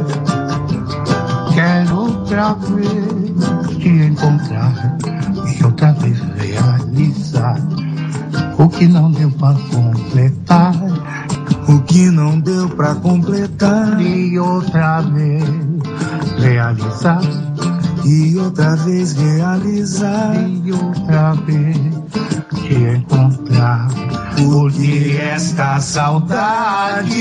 Quero outra vez te encontrar e outra vez realizar o que não deu pra completar. O que não deu pra completar. E outra vez realizar. E outra vez realizar. E outra vez te encontrar. Porque esta saudade,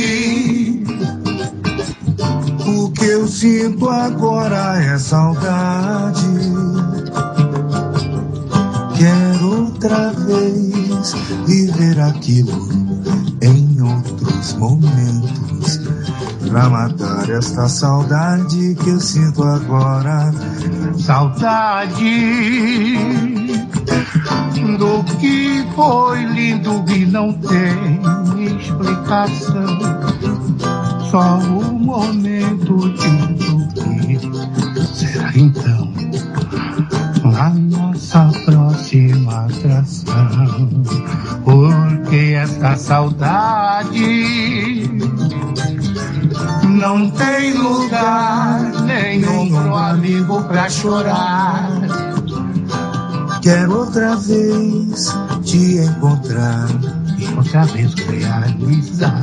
o que eu sinto agora é saudade. Quero outra vez viver aquilo em outros momentos, pra matar esta saudade que eu sinto agora. Saudade do que foi lindo e não tem explicação. Só um momento diz o que será então a nossa próxima atração. Porque esta saudade não tem lugar, nem ombro amigo pra chorar. Quero outra vez te encontrar e outra vez realizar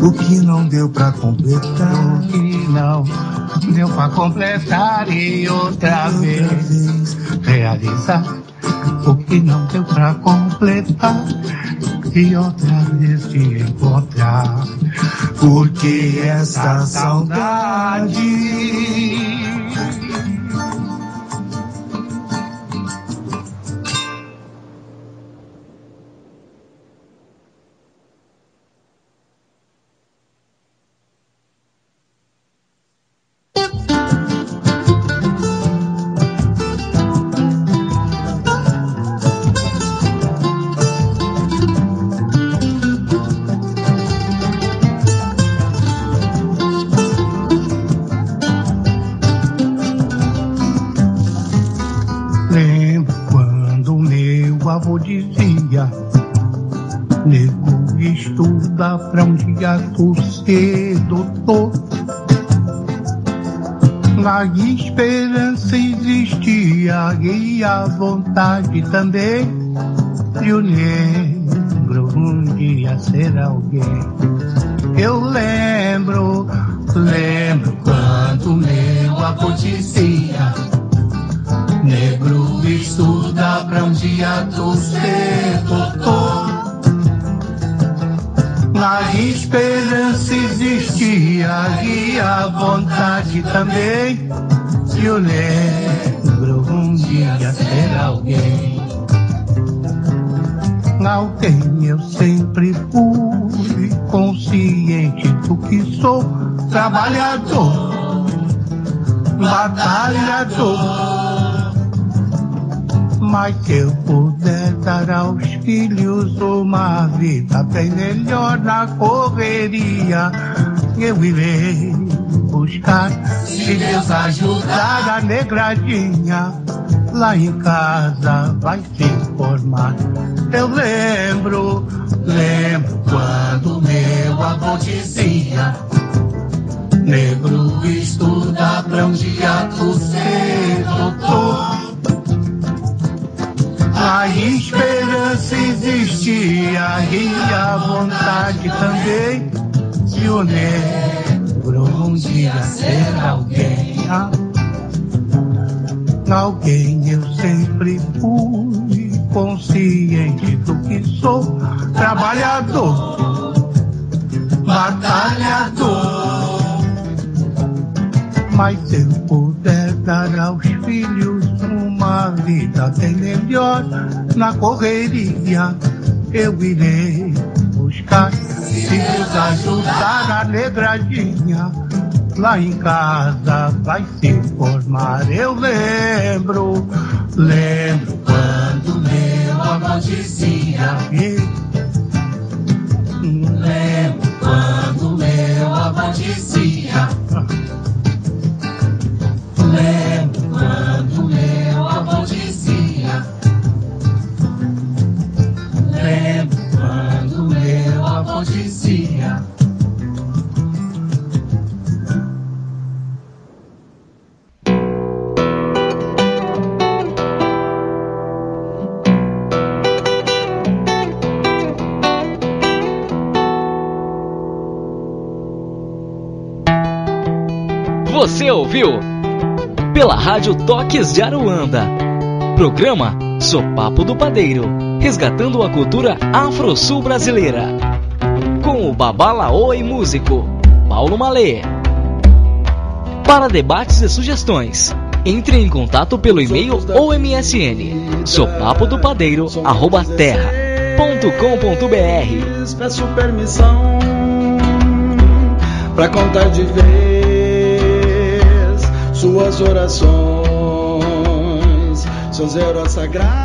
o que não deu pra completar. O que não deu pra completar. E outra vez realizar o que não deu pra completar. E outra vez te encontrar. Porque essa saudade dizia, nego estuda pra um dia tu ser doutor. Na esperança existia e a vontade também de o negro um dia ser alguém. Eu lembro quando meu avô dizia, negro estuda pra um dia tu ser doutor. Na esperança existia e a vontade também de o negro um dia ser alguém. Alguém eu sempre fui consciente do que sou, trabalhador, batalhador. Mas se eu puder dar aos filhos uma vida bem melhor na correria, eu irei buscar, se Deus ajudar, a negradinha lá em casa vai se formar. Eu lembro quando meu avô dizia, negro estuda pra um dia tu ser doutor. A esperança existia e a vontade também de o negro um dia ser alguém. Alguém eu sempre fui consciente do que sou, trabalhador, trabalhador. Mas se eu puder dar aos filhos uma vida bem melhor, na correria eu irei buscar. Se Deus ajudar a negradinha, lá em casa vai se formar. Eu lembro quando meu avô dizia. Lembro quando meu avô dizia. Lembro quando meu avô dizia. Lembro quando meu avô dizia. Você ouviu? Pela Rádio Toques de Aruanda. Programa Sopapo do Padeiro, resgatando a cultura afro-sul brasileira. Com o Babalaô e músico Paulo Malê. Para debates e sugestões, entre em contato pelo e-mail ou MSN sopapodopadeiro@terra.com.br. Peço permissão pra contar de vez suas orações, seus heróis sagrados.